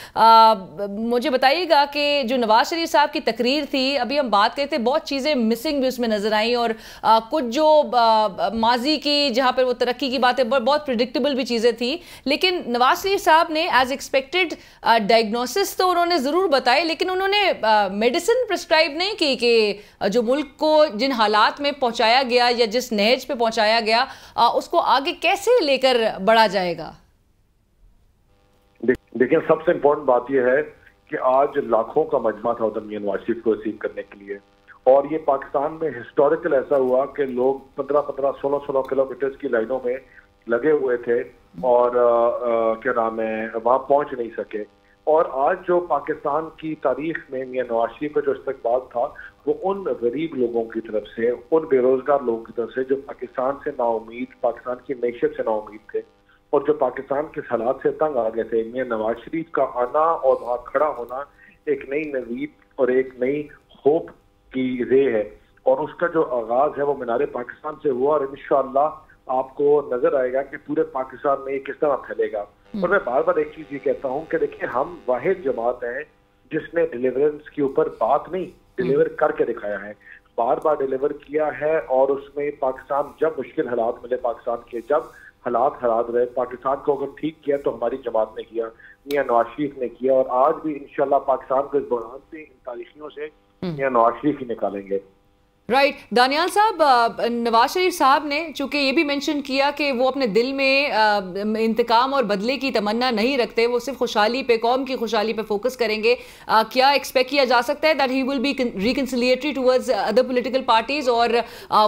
मुझे बताइएगा कि जो नवाज शरीफ साहब की तकरीर थी, अभी हम बात करते बहुत चीज़ें मिसिंग भी उसमें नजर आई, और कुछ जो माजी की जहाँ पर वो तरक्की की बातें बहुत प्रिडिक्टेबल भी चीज़ें थी, लेकिन नवाज शरीफ साहब ने एज एक्सपेक्टेड डायग्नोसिस तो उन्होंने ज़रूर बताए, लेकिन उन्होंने मेडिसिन प्रिस्क्राइब नहीं की कि जो मुल्क को जिन हालात में पहुंचाया गया या जिस नहज पे पहुंचाया गया उसको आगे कैसे लेकर बढ़ा जाएगा। देखिए, सबसे इम्पोर्टेंट बात यह है कि आज लाखों का मजमा था उधर मियां नवाज शरीफ को रिसीव करने के लिए, और ये पाकिस्तान में हिस्टोरिकल ऐसा हुआ कि लोग 15-15, 16-16 किलोमीटर की लाइनों में लगे हुए थे और क्या नाम है, वहां पहुंच नहीं सके। और आज जो पाकिस्तान की तारीख में मियां नवाज शरीफ का जो इस्तकबाल था, वो उन गरीब लोगों की तरफ से, उन बेरोजगार लोगों की तरफ से जो पाकिस्तान से नाउमीद, पाकिस्तान की मैशत से नाउमीद थे और जो पाकिस्तान के हालात से तंग आ गए थे, मियां नवाज शरीफ का आना और वहाँ खड़ा होना एक नई नवीद और एक नई होप की रे है। और उसका जो आगाज है वो मीनारे पाकिस्तान से हुआ, और इंशाअल्लाह आपको नजर आएगा कि पूरे पाकिस्तान में ये किस तरह फैलेगा। और मैं बार बार एक चीज ये कहता हूँ कि देखिए, हम वाहिद जमात हैं जिसने डिलीवरेंस के ऊपर बात नहीं, डिलीवर करके दिखाया है, बार बार डिलीवर किया है। और उसमें पाकिस्तान, जब मुश्किल हालात मिले पाकिस्तान के, जब हालात खराब रहे, पाकिस्तान को अगर ठीक किया तो हमारी जमात ने किया, मियां नवाज शरीफ ने किया, और आज भी इंशाल्लाह पाकिस्तान को इस बहरान से, इन तारीखियों से मियां नवाज शरीफ ही निकालेंगे। राइट दानियाल साहब, नवाज शरीफ साहब ने चूंकि ये भी मेंशन किया कि वो अपने दिल में इंतकाम और बदले की तमन्ना नहीं रखते, वो सिर्फ खुशहाली पे, कौम की खुशहाली पे फोकस करेंगे। क्या एक्सपेक्ट किया जा सकता है that he will be reconciliatory towards other political parties, और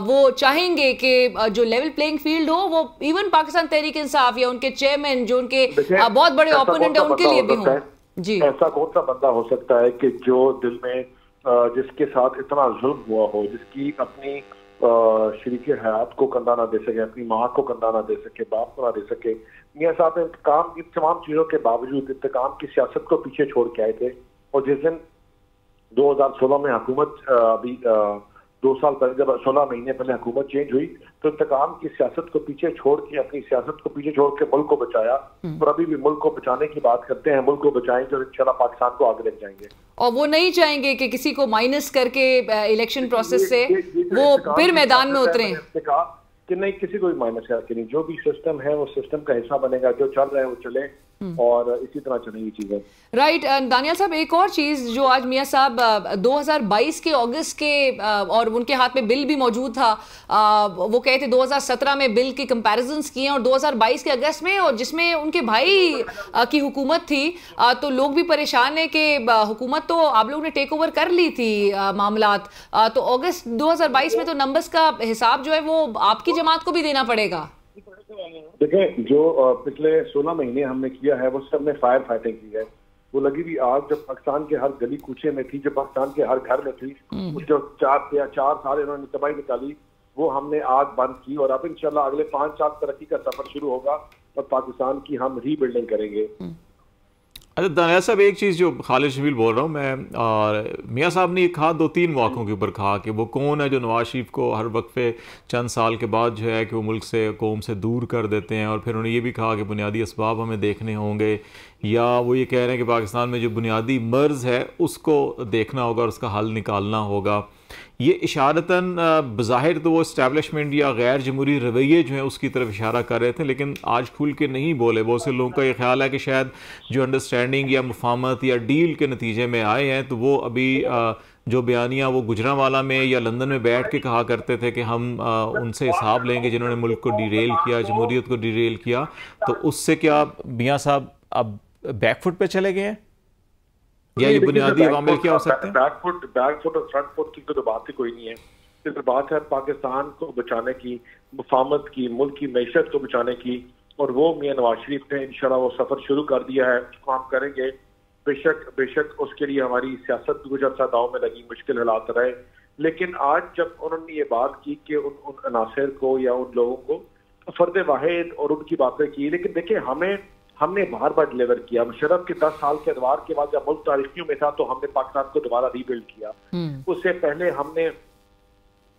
वो चाहेंगे कि जो लेवल प्लेइंग फील्ड हो वो इवन पाकिस्तान तहरीक इंसाफ या उनके चेयरमैन जो उनके बहुत बड़े ओपोनेंट है उनके लिए भी हो? जी, ऐसा कौन सा बंदा हो सकता है कि जो दिल में जिसके साथ इतना जुल्म हुआ हो, जिसकी अपनी शरीक हयात को कंधा ना दे सके, अपनी माँ को कंधा ना दे सके, बाप को ना दे सके। मियां साहब इंतकाम, इन तमाम चीजों के बावजूद इंतकाम की सियासत को पीछे छोड़ के आए थे, और जिस दिन 2016 में हुकूमत, अभी 2 साल पहले, जब 16 महीने पहले हुकूमत चेंज हुई, तो इंतकाम की सियासत को पीछे छोड़ के, अपनी सियासत को पीछे छोड़ के मुल्क को बचाया, और अभी भी मुल्क को बचाने की बात करते हैं। मुल्क को बचाएंगे और इंशाल्लाह पाकिस्तान को आगे लेके जाएंगे, और वो नहीं चाहेंगे कि किसी को माइनस करके इलेक्शन प्रोसेस से वो फिर मैदान में उतरे। कहा कि नहीं, किसी को भी माइनस करके नहीं, जो भी सिस्टम है वो सिस्टम का हिस्सा बनेगा, जो चल रहा है वो चले, और इसी तरह चलेंगी चीजें। राइट दानियाल साहब, एक और चीज जो आज मियां साहब 2022 के अगस्त के, और उनके हाथ में बिल भी मौजूद था, वो कहे थे 2017 में बिल के कंपैरिजन्स किए और 2022 के अगस्त में, और जिसमें उनके भाई की हुकूमत थी, तो लोग भी परेशान है कि हुकूमत तो आप लोग ने टेक ओवर कर ली थी मामलात, तो अगस्त 2022 में तो नंबर्स का हिसाब जो है वो आपकी जमात को भी देना पड़ेगा। देखें, जो पिछले 16 महीने हमने किया है वो सब में फायर फाइटिंग की है, वो लगी हुई आग जो पाकिस्तान के हर गली कूचे में थी, जो पाकिस्तान के हर घर में थी, जो 4 साल इन्होंने तबाही निकाली, वो हमने आग बंद की। और अब इंशाल्लाह अगले 5 साल तरक्की का सफर शुरू होगा और पाकिस्तान की हम रीबिल्डिंग करेंगे। अच्छा दानिया साहब, एक चीज़ जो खालिद शबील बोल रहा हूँ मैं, और मियाँ साहब ने कहा 2-3 वाक़ों के ऊपर कहा कि वो कौन है जो नवाज शरीफ को हर वक्फे चंद साल के बाद जो है कि वो मुल्क से, कौम से दूर कर देते हैं, और फिर उन्होंने ये भी कहा कि बुनियादी असबाब हमें देखने होंगे, या वो ये कह रहे हैं कि पाकिस्तान में जो बुनियादी मर्ज़ है उसको देखना होगा और उसका हल निकालना होगा। ये इशारतन बज़ाहिर तो वो इस्टेब्लिशमेंट या गैर जमहूरी रवैये जो हैं उसकी तरफ इशारा कर रहे थे, लेकिन आज खुल के नहीं बोले। बहुत से लोगों का ये ख्याल है कि शायद जो अंडरस्टैंडिंग या मुफाहमत या डील के नतीजे में आए हैं, तो वो अभी जो बयानियाँ वो गुजरांवाला में या लंदन में बैठ के कहा करते थे कि हम उनसे हिसाब लेंगे जिन्होंने मुल्क को डिरेल किया, जमहूरियत को डिरेल किया, तो उससे क्या मियाँ साहब अब बैकफुट पे चले गए हैं, या ये बुनियादी अवामिल क्या हो सकते हैं? बैकफुट और फ्रंट फुट की तो बात ही कोई नहीं है। सिर्फ बात है पाकिस्तान को बचाने की, मुफाहमत की, मुल्क की मैशत को बचाने की, और वो मियां नवाज शरीफ ने इंशाल्लाह वो सफर शुरू कर दिया है, उसको हम करेंगे। बेशक उसके लिए हमारी सियासत कुछ अर्सा दाव में लगी, मुश्किल हालात रहे, लेकिन आज जब उन्होंने ये बात की कि उन अनासर को या उन लोगों को फर्द वाहिद और उनकी बातें की, लेकिन देखिए हमें हमने बार बार डिलीवर किया। मुशर्रफ के 10 साल के अदवार के बाद जब मुल्क तारीखियों में था तो हमने पाकिस्तान को दोबारा रीबिल्ड किया। उससे पहले हमने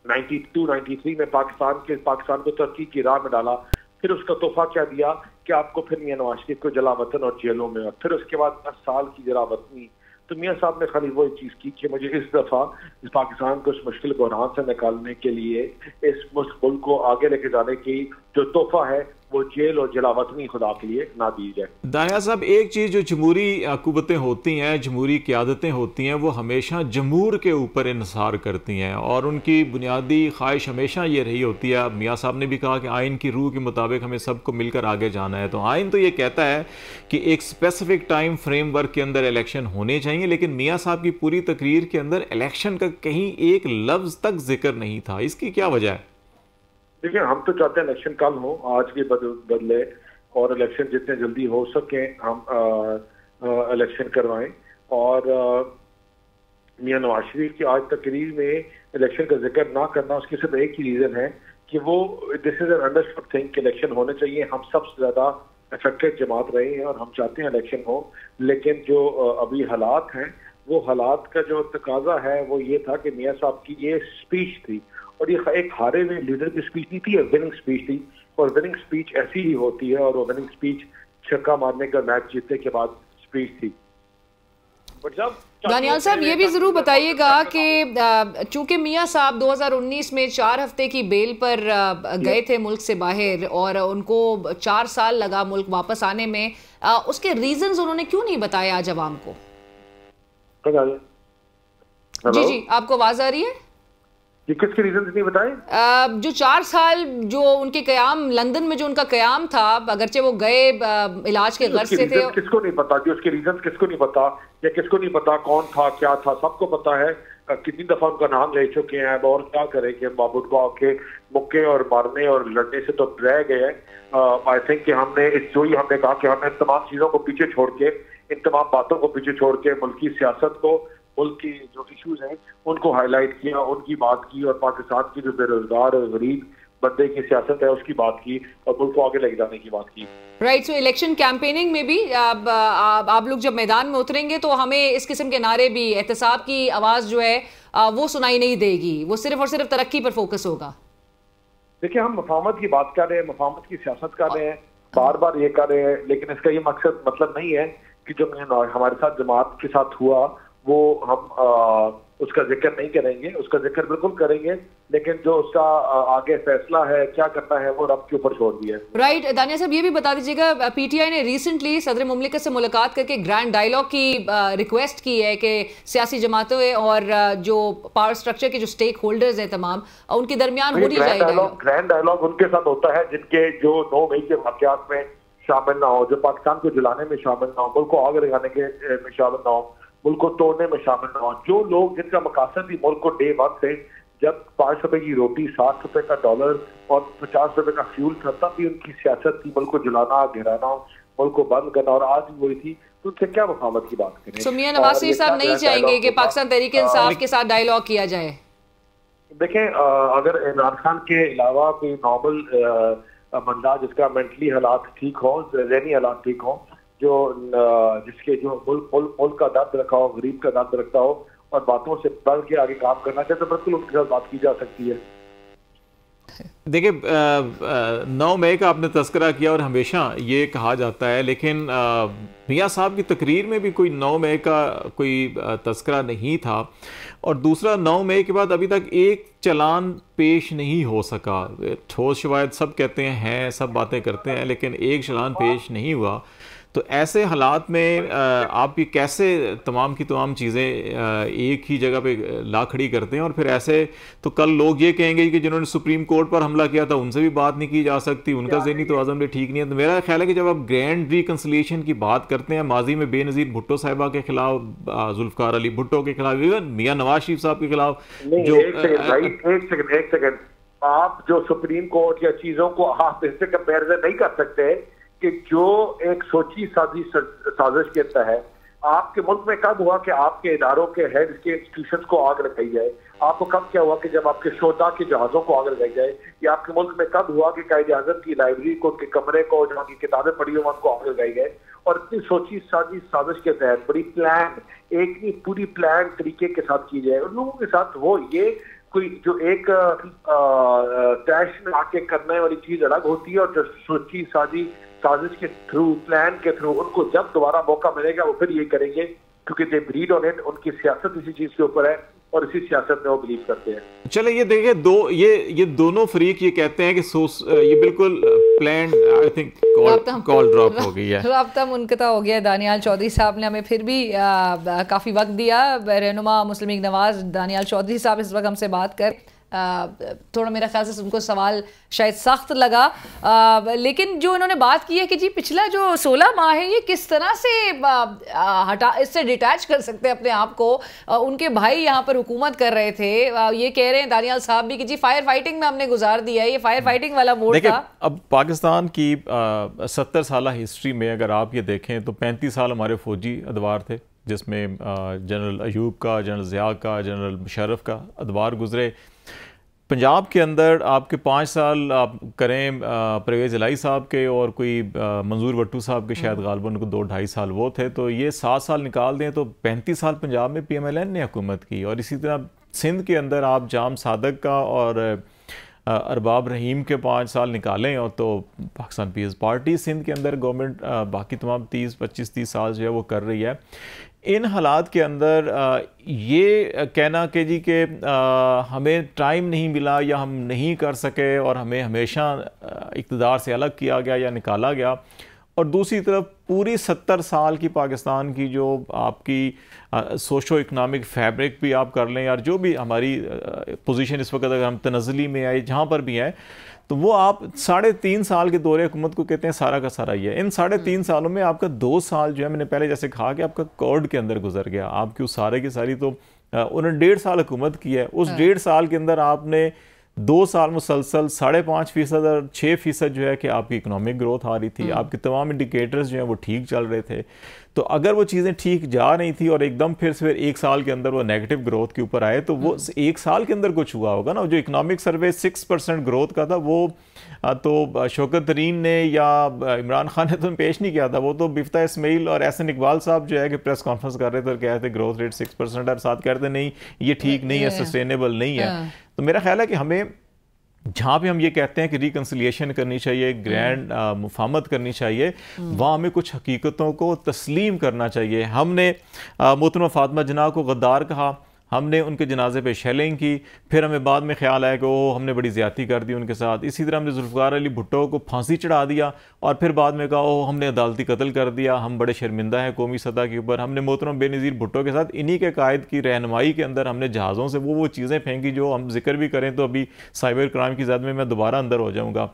92-93 में पाकिस्तान को तरक्की की राह में डाला। फिर उसका तोहफा क्या दिया कि आपको फिर मियां नवाज शरीफ को जला वतन और जेलों में, और फिर उसके बाद 10 साल की जला वतनी। तो मियां साहब ने खाली वो चीज़ की कि मुझे इस दफ़ा इस पाकिस्तान को इस मुश्किल बहरान से निकालने के लिए, इस मुल्क को आगे लेके जाने की जो तोहफा है वो जेल और जलावतनी खुदा के लिए ना दी जाए। दानिया साहब, एक चीज़ जो जमहूरी कुव्वतें होती हैं, जमहूरी क़यादतें होती हैं, वो हमेशा जमहूर के ऊपर इन्हिसार करती हैं और उनकी बुनियादी ख्वाहिश हमेशा ये रही होती है। मियाँ साहब ने भी कहा कि आइन की रूह के मुताबिक हमें सबको मिलकर आगे जाना है। तो आइन तो ये कहता है कि एक स्पेसिफिक टाइम फ्रेमवर्क के अंदर इलेक्शन होने चाहिए, लेकिन मियाँ साहब की पूरी तकरीर के अंदर इलेक्शन का कहीं एक लफ्ज़ तक जिक्र नहीं था। इसकी क्या वजह है? देखिए, हम तो चाहते हैं इलेक्शन कल हो, आज के बदले, और इलेक्शन जितने जल्दी हो सके हम इलेक्शन करवाएं। और मियां नवाज शरीफ की आज तकरीर में इलेक्शन का जिक्र ना करना, उसकी सिर्फ एक ही रीज़न है कि वो this is an understood thing कि इलेक्शन होने चाहिए। हम सबसे ज़्यादा अफेक्टेड जमात रहे हैं और हम चाहते हैं इलेक्शन हो, लेकिन जो अभी हालात हैं वो हालात का जो तकाजा है वो ये था कि मियां साहब की ये स्पीच थी, और ये एक हारे हुए लीडर की स्पीच नहीं थी, विनिंग स्पीच थी। और विनिंग स्पीच ऐसी ही होती है, और वो विनिंग स्पीच छक्का मारने का मैच जीतने के बाद स्पीच थी। दानियाल साहब, ये भी जरूर बताइएगा कि चूंकि मियां साहब 2019 में 4 हफ्ते की बेल पर गए थे मुल्क से बाहर और उनको 4 साल लगा मुल्क वापस आने में, उसके रीजंस उन्होंने क्यों नहीं बताया आज अवाम को? जी जी, आपको आवाज आ रही है? ये किसके रीजंस नहीं बताए? जो 4 साल जो उनके कयाम लंदन में जो उनका कयाम था, अगरचे वो गए इलाज के गर्ज से थे। किसको नहीं पता कि उसके रीजंस किसको नहीं पता, या किसको नहीं पता कौन था क्या था? सबको पता है। कितनी दफा उनका नाम ले चुके हैं, और क्या करेंगे? बाबूड को आके मुक्के और मारने और लड़ने से तो रह गए। आई थिंक कि हमने जो ही हमने कहा कि हमने इन तमाम चीजों को पीछे छोड़ के, इन तमाम बातों को पीछे छोड़ के मुल्क की सियासत को, मुल्क की जो इश्यूज हैं उनको हाईलाइट किया, उनकी बात की, और पाकिस्तान की जो बेरोजगार और गरीब बंदे की सियासत है उसकी बात की, और मुल्क को आगे लेके जाने की बात की। राइट। सो इलेक्शन कैंपेनिंग में भी आप लोग जब मैदान में उतरेंगे तो हमें इस किस्म के नारे भी, एहतसाब की आवाज जो है वो सुनाई नहीं देगी, वो सिर्फ और सिर्फ तरक्की पर फोकस होगा। देखिए, हम मुफाहमत की बात कर रहे हैं, मुफाहमत की सियासत कर रहे हैं, बार बार ये कर रहे हैं, लेकिन इसका ये मकसद मतलब नहीं है कि जो हमारे साथ जमात के साथ हुआ वो हम उसका जिक्र नहीं करेंगे। उसका जिक्र बिल्कुल करेंगे, लेकिन जो उसका आगे फैसला है क्या करना है वो रब के ऊपर छोड़ दिया है। राइट। दानिया साहब, ये भी बता दीजिएगा, पीटीआई ने रिसेंटली सदर मुमलिकत से मुलाकात करके ग्रैंड डायलॉग की रिक्वेस्ट की है कि सियासी जमातों और जो पावर स्ट्रक्चर के जो स्टेक होल्डर्स हैं तमाम, उनके दरमियान होनी चाहिए डायलॉग। ग्रैंड डायलॉग उनके साथ होता है जिनके जो 9 मई के वाकयात में शामिल ना हो, जो पाकिस्तान को जलाने में शामिल ना हो, मुल्क को आग लगाने के में शामिल ना हो, मुल्क को तोड़ने में शामिल ना हो। जो लोग जिनका मकासद ही मुल्क को डे वन से, जब 5 रुपए की रोटी, 60 रुपए का डॉलर और 50 रुपए का फ्यूल था, तब भी उनकी सियासत थी मुल्क को जलाना, गिराना, मुल्क को बंद करना, और आज भी वही थी, तो उनसे क्या मुफाहमत की बात करें? सो मियां नवाज शरीफ साहब नहीं चाहेंगे कि पाकिस्तान तहरीक इंसाफ के साथ डायलॉग किया जाए? देखें, अगर इमरान खान के अलावा कोई नॉर्मल बंदा जिसका मेंटली हालात ठीक हो, ज़हनी हालात ठीक हो, जो जिसके जो मुल्क का दर्द रखा हो, गरीब का दर्द रखता हो, और बातों से बढ़ के आगे काम करना चाहिए, तो बिल्कुल उनके साथ बात की जा सकती है। देखिए, 9 मई का आपने तस्करा किया और हमेशा ये कहा जाता है, लेकिन मियां साहब की तकरीर में भी कोई 9 मई का कोई तस्करा नहीं था, और दूसरा 9 मई के बाद अभी तक एक चलान पेश नहीं हो सका। ठोस शवायद सब कहते हैं, सब बातें करते हैं, लेकिन एक चलान पेश नहीं हुआ। तो ऐसे हालात में आप ये कैसे तमाम की तमाम चीज़ें एक ही जगह पे ला खड़ी करते हैं? और फिर ऐसे तो कल लोग ये कहेंगे कि जिन्होंने सुप्रीम कोर्ट पर हमला किया था उनसे भी बात नहीं की जा सकती, उनका ज़हनी तवाज़ुन भी ठीक नहीं है। तो मेरा ख्याल है कि जब आप ग्रैंड रिकन्सिलिएशन की बात करते हैं, माजी में बेनज़ीर भुट्टो साहिबा के खिलाफ, जुल्फ़िकार अली भुट्टो के खिलाफ, इवन मियां नवाज शरीफ साहब के खिलाफ, जो एक सेकंड, आप जो सुप्रीम कोर्ट या चीज़ों को आप इससे कंपेरिजन नहीं कर सकते कि जो एक सोची साजिश के तहत आपके मुल्क में कब हुआ कि आपके इदारों के हेड के इंस्टीट्यूशन को आग लगाई जाए? आपको कब क्या हुआ कि जब आपके शोधा के जहाजों को आग लगाई जाए? या आपके मुल्क में कब हुआ कि कायदे आज़म की लाइब्रेरी को, उनके कमरे को, जहाँ की किताबें पढ़ी हुई उनको आग लगाई जाए? और इतनी सोची साजी साजिश के तहत बड़ी प्लान, एक नहीं पूरी प्लान तरीके के साथ की जाए। उन लोगों के साथ वो ये कोई जो एक तैश में आके करने वाली चीज अलग होती है, और जो सोची साजी साजिश के थ्रू, प्लान के थ्रू, उनको जब दोबारा मौका मिलेगा वो फिर ये करेंगे, क्योंकि दे ब्रीड ऑन इट। उनकी सियासत इसी चीज के ऊपर है और इसी सियासत में वो बिलीव करते हैं। चले ये देखिए, ये दोनों फरीक ये कहते हैं कि ये बिल्कुल plan, I think call drop हो गई है, राब्ता मुनक़ता हो गया। दानियाल चौधरी साहब ने हमें फिर भी काफ़ी वक्त दिया। रहनुमा मुस्लिम लीग नवाज दानियाल चौधरी साहब इस वक्त हमसे बात कर, थोड़ा मेरा ख्याल से उनको सवाल शायद सख्त लगा, लेकिन जो इन्होंने बात की है कि जी पिछला जो 16 माह है ये किस तरह से इससे डिटैच कर सकते हैं अपने आप को। उनके भाई यहाँ पर हुकूमत कर रहे थे, ये कह रहे हैं दानियाल साहब भी कि जी फायर फाइटिंग में हमने गुजार दिया है, ये फायर फाइटिंग वाला मोड था। अब पाकिस्तान की 70 साल हिस्ट्री में अगर आप ये देखें तो 35 साल हमारे फौजी अदवार थे, जिसमें जनरल अयूब का, जनरल ज़िया का, जनरल मुशर्रफ का अदवार गुजरे। पंजाब के अंदर आपके 5 साल आप करें परवेज़ इलाही साहब के, और कोई मंजूर भट्टू साहब के शायद गालबन उनको 2-2.5 साल वो थे, तो ये 7 साल निकाल दें तो 35 साल पंजाब में PMLN ने हुकूमत की। और इसी तरह सिंध के अंदर आप जाम सादक का और अरबाब रहीम के 5 साल निकालें, और तो पाकिस्तान पीपल्स पार्टी सिंध के अंदर गवर्नमेंट बाकी तमाम 25-30 साल जो है वो कर रही है। इन हालात के अंदर ये कहना कि जी के हमें टाइम नहीं मिला या हम नहीं कर सके और हमें हमेशा इक़्तिदार से अलग किया गया या निकाला गया, और दूसरी तरफ पूरी 70 साल की पाकिस्तान की जो आपकी सोशो इकनॉमिक फैब्रिक भी आप कर लें, यार जो भी हमारी पोजीशन इस वक्त अगर हम तनज़ली में आए जहाँ पर भी हैं, तो वो आप 3.5 साल के दौरे हुकूमत को कहते हैं सारा का सारा ही है। इन 3.5 सालों में आपका 2 साल जो है, मैंने पहले जैसे कहा कि आपका कोर्ट के अंदर गुजर गया, आपकी उस सारे की सारी तो उन्होंने 1.5 साल हुकूमत की है। उस 1.5 साल के अंदर आपने 2 साल मुसलसल 5.5% और 6% जो है कि आपकी इकोनॉमिक ग्रोथ आ रही थी, आपके तमाम इंडिकेटर्स जो हैं वो ठीक चल रहे थे। तो अगर वो चीज़ें ठीक जा रही थी और एकदम फिर 1 साल के अंदर वो नेगेटिव ग्रोथ के ऊपर आए, तो वो 1 साल के अंदर कुछ हुआ होगा ना। जो इकोनॉमिक सर्वे 6% ग्रोथ का था, वो तो शौकत तरीन ने या इमरान खान ने तो पेश नहीं किया था, वो तो बिफ्ता इस्माइल और एहसन इकबाल साहब जो है कि प्रेस कॉन्फ्रेंस कर रहे थे और कह रहे थे ग्रोथ रेट 6% और साथ कह रहे थे नहीं ये ठीक नहीं है, सस्टेनेबल नहीं है। तो मेरा ख्याल है कि हमें जहाँ पे हम ये कहते हैं कि रिकन्सिलिएशन करनी चाहिए, ग्रैंड मुफाहमत करनी चाहिए, वहाँ हमें कुछ हकीकतों को तस्लीम करना चाहिए। हमने मोहतरमा फातिमा जिन्ना को गद्दार कहा, हमने उनके जनाजे पे शेलिंग की, फिर हमें बाद में ख्याल आया कि वो हमने बड़ी ज़्यादती कर दी उनके साथ। इसी तरह हमने जुल्फ़िकार अली भुट्टो को फांसी चढ़ा दिया और फिर बाद में कहा ओ हमने अदालती कत्ल कर दिया, हम बड़े शर्मिंदा हैं कौमी सतह के ऊपर। हमने मोहतरम बेनज़ीर भुट्टो के साथ इन्हीं के कायद की रहनुमाई के अंदर हमने जहाज़ों से वो चीज़ें फेंकी जो हम जिक्र भी करें तो अभी साइबर क्राइम की ज़द में मैं दोबारा अंदर हो जाऊँगा।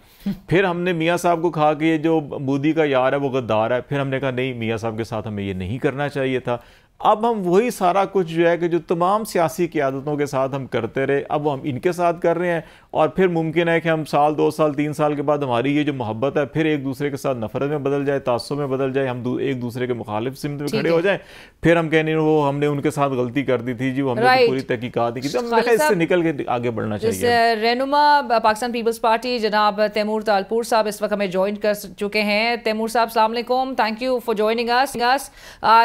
फिर हमने मियाँ साहब को कहा कि ये जो मोदी का यार है वो गद्दार है, फिर हमने कहा नहीं मियाँ साहब के साथ हमें ये नहीं करना चाहिए था। अब हम वही सारा कुछ जो है कि जो तमाम सियासी क़यादतों के साथ हम करते रहे, अब हम इनके साथ कर रहे हैं, और फिर मुमकिन है कि हम 1, 2 साल, 3 साल के बाद हमारी ये जो मोहब्बत है फिर एक दूसरे के साथ नफरत में बदल जाए, तासुब में बदल जाए, हम एक दूसरे के मुखालिफ सिमत में खड़े हो जाए, फिर हम कहने वो हमने उनके साथ गलती कर दी थी जी, वो हमने तो पूरी तहकीकात की। तो इससे निकल के आगे बढ़ना चाहिए। रहनुमा पाकिस्तान पीपल्स पार्टी जनाब तैमूर तालपुर साहब इस वक्त हमें ज्वाइन कर चुके हैं। तैमूर साहब अस्सलाम वालेकुम, thank you for joining us.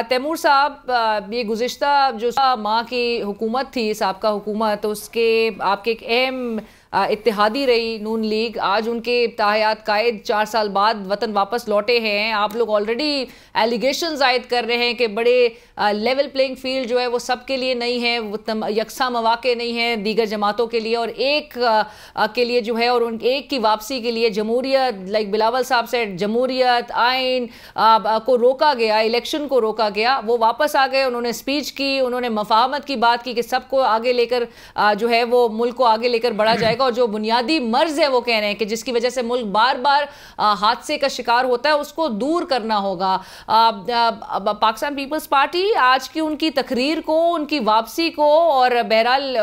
Taimur साहब, ये गुज़िश्ता जो माह की हुकूमत थी, साबका हुकूमत, उसके आपके एक अहम इत्तेहादी रही नून लीग, आज उनके ताहयात कायद 4 साल बाद वतन वापस लौटे हैं। आप लोग ऑलरेडी एलिगेशंस आयद कर रहे हैं कि बड़े लेवल प्लेइंग फील्ड जो है वो सबके लिए नहीं है, वो यकसा मौके नहीं है दीगर जमातों के लिए, और एक के लिए जो है, और उन एक की वापसी के लिए जमहूरियत, लाइक बिलावल साहब से जमहूरियत आइन को रोका गया, इलेक्शन को रोका गया, वो वापस आ गए, उन्होंने स्पीच की, उन्होंने मफाहमत की बात की कि सबको आगे लेकर जो है वो मुल्क को आगे लेकर बढ़ा जाएगा, और जो बुनियादी मर्ज है वो कह रहे हैं कि जिसकी वजह से मुल्क बार बार हादसे का शिकार होता है उसको दूर करना होगा। पाकिस्तान पीपल्स पार्टी आज की उनकी तकरीर को, उनकी वापसी को, और बहरहाल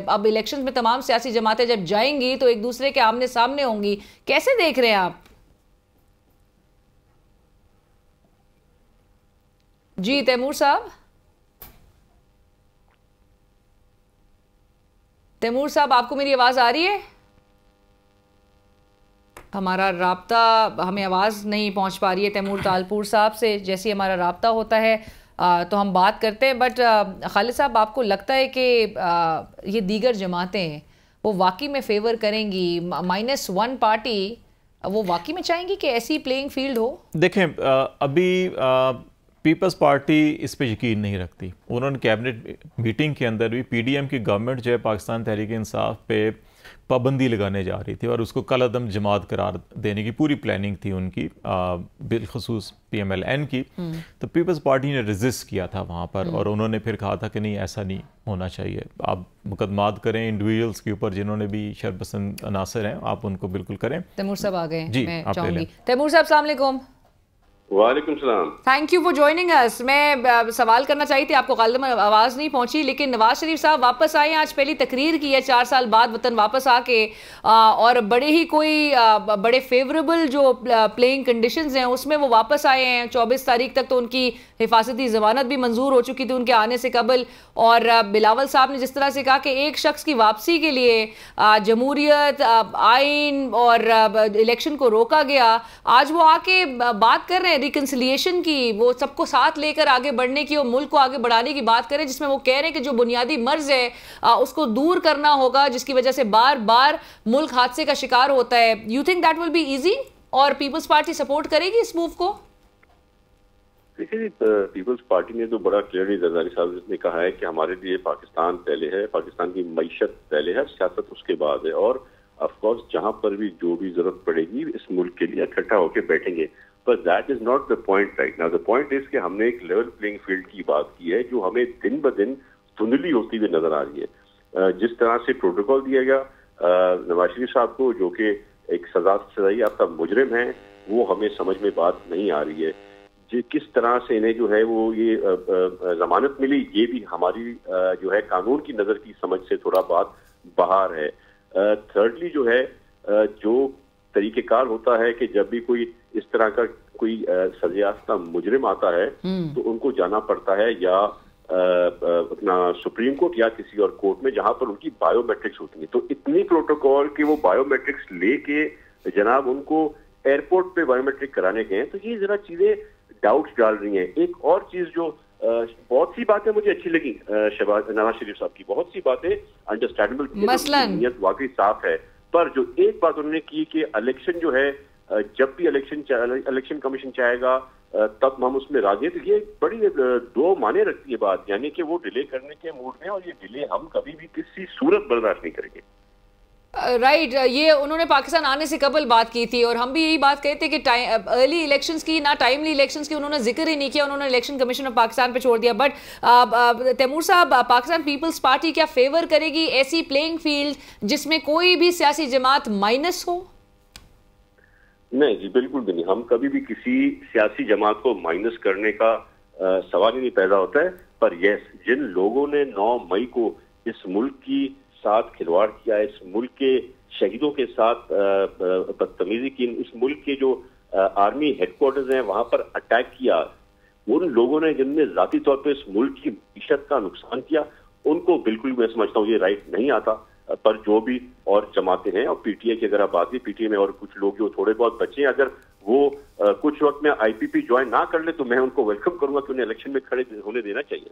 अब इलेक्शन में तमाम सियासी जमातें जब जाएंगी तो एक दूसरे के आमने सामने होंगी, कैसे देख रहे हैं आप? जी तैमूर साहब, तैमूर साहब आपको मेरी आवाज आ रही है? हमारा राब्ता, हमें आवाज़ नहीं पहुंच पा रही है तैमूर तालपुर साहब से। जैसे ही हमारा राब्ता होता है तो हम बात करते हैं। बट खालिद साहब, आपको लगता है कि ये दीगर जमातें वो वाकई में फेवर करेंगी, -1 पार्टी वो वाकई में चाहेंगी कि ऐसी प्लेइंग फील्ड हो? देखें, अभी पीपल्स पार्टी इस पे यकीन नहीं रखती। उन्होंने कैबिनेट मीटिंग के अंदर भी PDM की गवर्नमेंट जो है पाकिस्तान तहरीक इंसाफ पे पाबंदी लगाने जा रही थी और उसको कलअदम जमात करार देने की पूरी प्लानिंग थी उनकी, बिलखसूस PMLN की। तो पीपल्स पार्टी ने रेजिस्ट किया था वहाँ पर और उन्होंने फिर कहा था कि नहीं, ऐसा नहीं होना चाहिए। आप मुकदमात करें इंडिविजुअल्स के ऊपर जिन्होंने भी शरपसंद अनासर हैं, आप उनको बिल्कुल करें। तैमूर साहब आ गए जी, मैं आप ले चाहूंगी। लें। तैमूर साहब, अस्सलाम वालेकुम। वालेकुम सलाम। Thank you for joining us. मैं सवाल करना चाहिए थी, आपको गालिबन आवाज़ नहीं पहुंची, लेकिन नवाज शरीफ साहब वापस आए, आज पहली तकरीर की है 4 साल बाद वतन वापस आके, और बड़े ही कोई बड़े फेवरेबल जो प्लेइंग कंडीशंस हैं उसमें वो वापस आए हैं। 24 तारीख तक तो उनकी हिफाजती ज़मानत भी मंजूर हो चुकी थी उनके आने से कबल। और बिलावल साहब ने जिस तरह से कहा कि एक शख्स की वापसी के लिए जमहूरियत, आइन और इलेक्शन को रोका गया, आज वो आके बात कर रहे हैं रिकन्सिलिएशन की, वो सबको साथ लेकर आगे बढ़ने की और मुल्क को आगे बढ़ाने की बात करें, जिसमें वो कह रहे हैं कि जो बुनियादी मर्ज है उसको दूर करना होगा, जिसकी वजह से बार बार मुल्क हादसे का शिकार होता है। You think that will be easy और पीपल्स पार्टी सपोर्ट करेगी इस मूव को? देखिए, पीपल्स पार्टी ने तो बड़ा क्लियरली जरदारी साहब ने कहा है कि हमारे लिए पाकिस्तान पहले है, पाकिस्तान की मईशत पहले है, सियासत उसके बाद है, और ऑफकोर्स जहां पर भी जो भी जरूरत पड़ेगी इस मुल्क के लिए इकट्ठा होकर बैठेंगे। पर that is not the point right now. The point is कि हमने एक लेवल प्लेइंग फील्ड की बात की है जो हमें दिन ब दिन धुंधली होती हुई नजर आ रही है। जिस तरह से प्रोटोकॉल दिया गया नवाज शरीफ साहब को, जो कि एक सजा याफ्ता मुजरिम है, वो हमें समझ में बात नहीं आ रही है। किस तरह से इन्हें जो है वो ये जमानत मिली, ये भी हमारी जो है कानून की नजर की समझ से थोड़ा बात बाहर है। थर्डली जो है जो तरीकेकार होता है कि जब भी कोई इस तरह का कोई सजायाफ्ता मुजरिम आता है तो उनको जाना पड़ता है या अपना सुप्रीम कोर्ट या किसी और कोर्ट में जहां पर उनकी बायोमेट्रिक्स होती है। तो इतनी प्रोटोकॉल कि वो बायोमेट्रिक्स लेके जनाब उनको एयरपोर्ट पे बायोमेट्रिक कराने गए हैं, तो ये जरा चीजें डाउट्स डाल रही हैं। एक और चीज जो बहुत सी बातें मुझे अच्छी लगी नवाज शरीफ साहब की, बहुत सी बातें अंडरस्टैंडेबल, नीयत वाकई साफ है, पर जो एक बात उन्होंने की कि इलेक्शन जो है जब भी इलेक्शन कमीशन चाहेगा तब हम उसमें राजी हैं, तो ये बड़ी दो माने रखती है बात, यानी कि वो डिले करने के मूड में, और ये डिले हम कभी भी किसी सूरत बर्दाश्त नहीं करेंगे। राइट, ये उन्होंने पाकिस्तान आने से कबल बात की थी और हम भी यही बात कहते कि अर्ली इलेक्शंस की, ना टाइमली इलेक्शंस की उन्होंने जिक्र ही नहीं किया, उन्होंने इलेक्शन कमीशन ऑफ पाकिस्तान पे छोड़ दिया। बट तैमूर साहब, पाकिस्तान पीपल्स पार्टी क्या फेवर करेगी ऐसी प्लेइंग फील्ड जिसमें कोई भी सियासी जमात माइनस हो? नहीं जी, बिल्कुल भी नहीं। हम कभी भी किसी सियासी जमात को माइनस करने का सवाल ही नहीं पैदा होता है। पर यस, जिन लोगों ने 9 मई को इस मुल्क की साथ खिलवाड़ किया, इस मुल्क के शहीदों के साथ बदतमीजी की, इस मुल्क के जो आर्मी हेडक्वार्टर्स हैं वहां पर अटैक किया, उन लोगों ने जिनने जाती तौर पे इस मुल्क की मईशत का नुकसान किया, उनको बिल्कुल मैं समझता हूँ ये राइट नहीं आता। पर जो भी और जमाते हैं, और PTI की अगर आप बात करें, PTI में और कुछ लोग जो थोड़े बहुत बचे हैं, अगर वो कुछ वक्त में IPP ज्वाइन ना कर ले तो मैं उनको वेलकम करूंगा कि उन्हें इलेक्शन में खड़े होने देना चाहिए।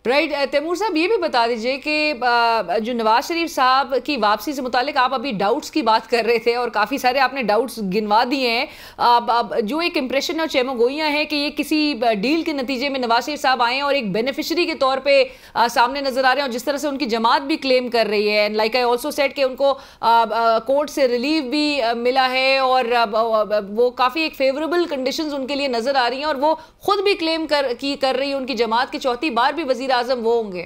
राइट तैमूर साहब, ये भी बता दीजिए कि जो नवाज शरीफ साहब की वापसी से मुतालिक आप अभी डाउट्स की बात कर रहे थे और काफ़ी सारे आपने डाउट्स गिनवा दिए हैं। जो एक इम्प्रेशन और चेमोगोइयाँ हैं कि ये किसी डील के नतीजे में नवाज शरीफ साहब आए हैं और एक बेनिफिशरी के तौर पे सामने नजर आ रहे हैं, और जिस तरह से उनकी जमात भी क्लेम कर रही है, लाइक आई ऑल्सो सेड कि उनको कोर्ट से रिलीफ भी मिला है और वो काफ़ी एक फेवरेबल कंडीशंस उनके लिए नजर आ रही हैं, और वो खुद भी क्लेम कर रही है उनकी जमात की चौथी बार भी वजीर आजम वो होंगे।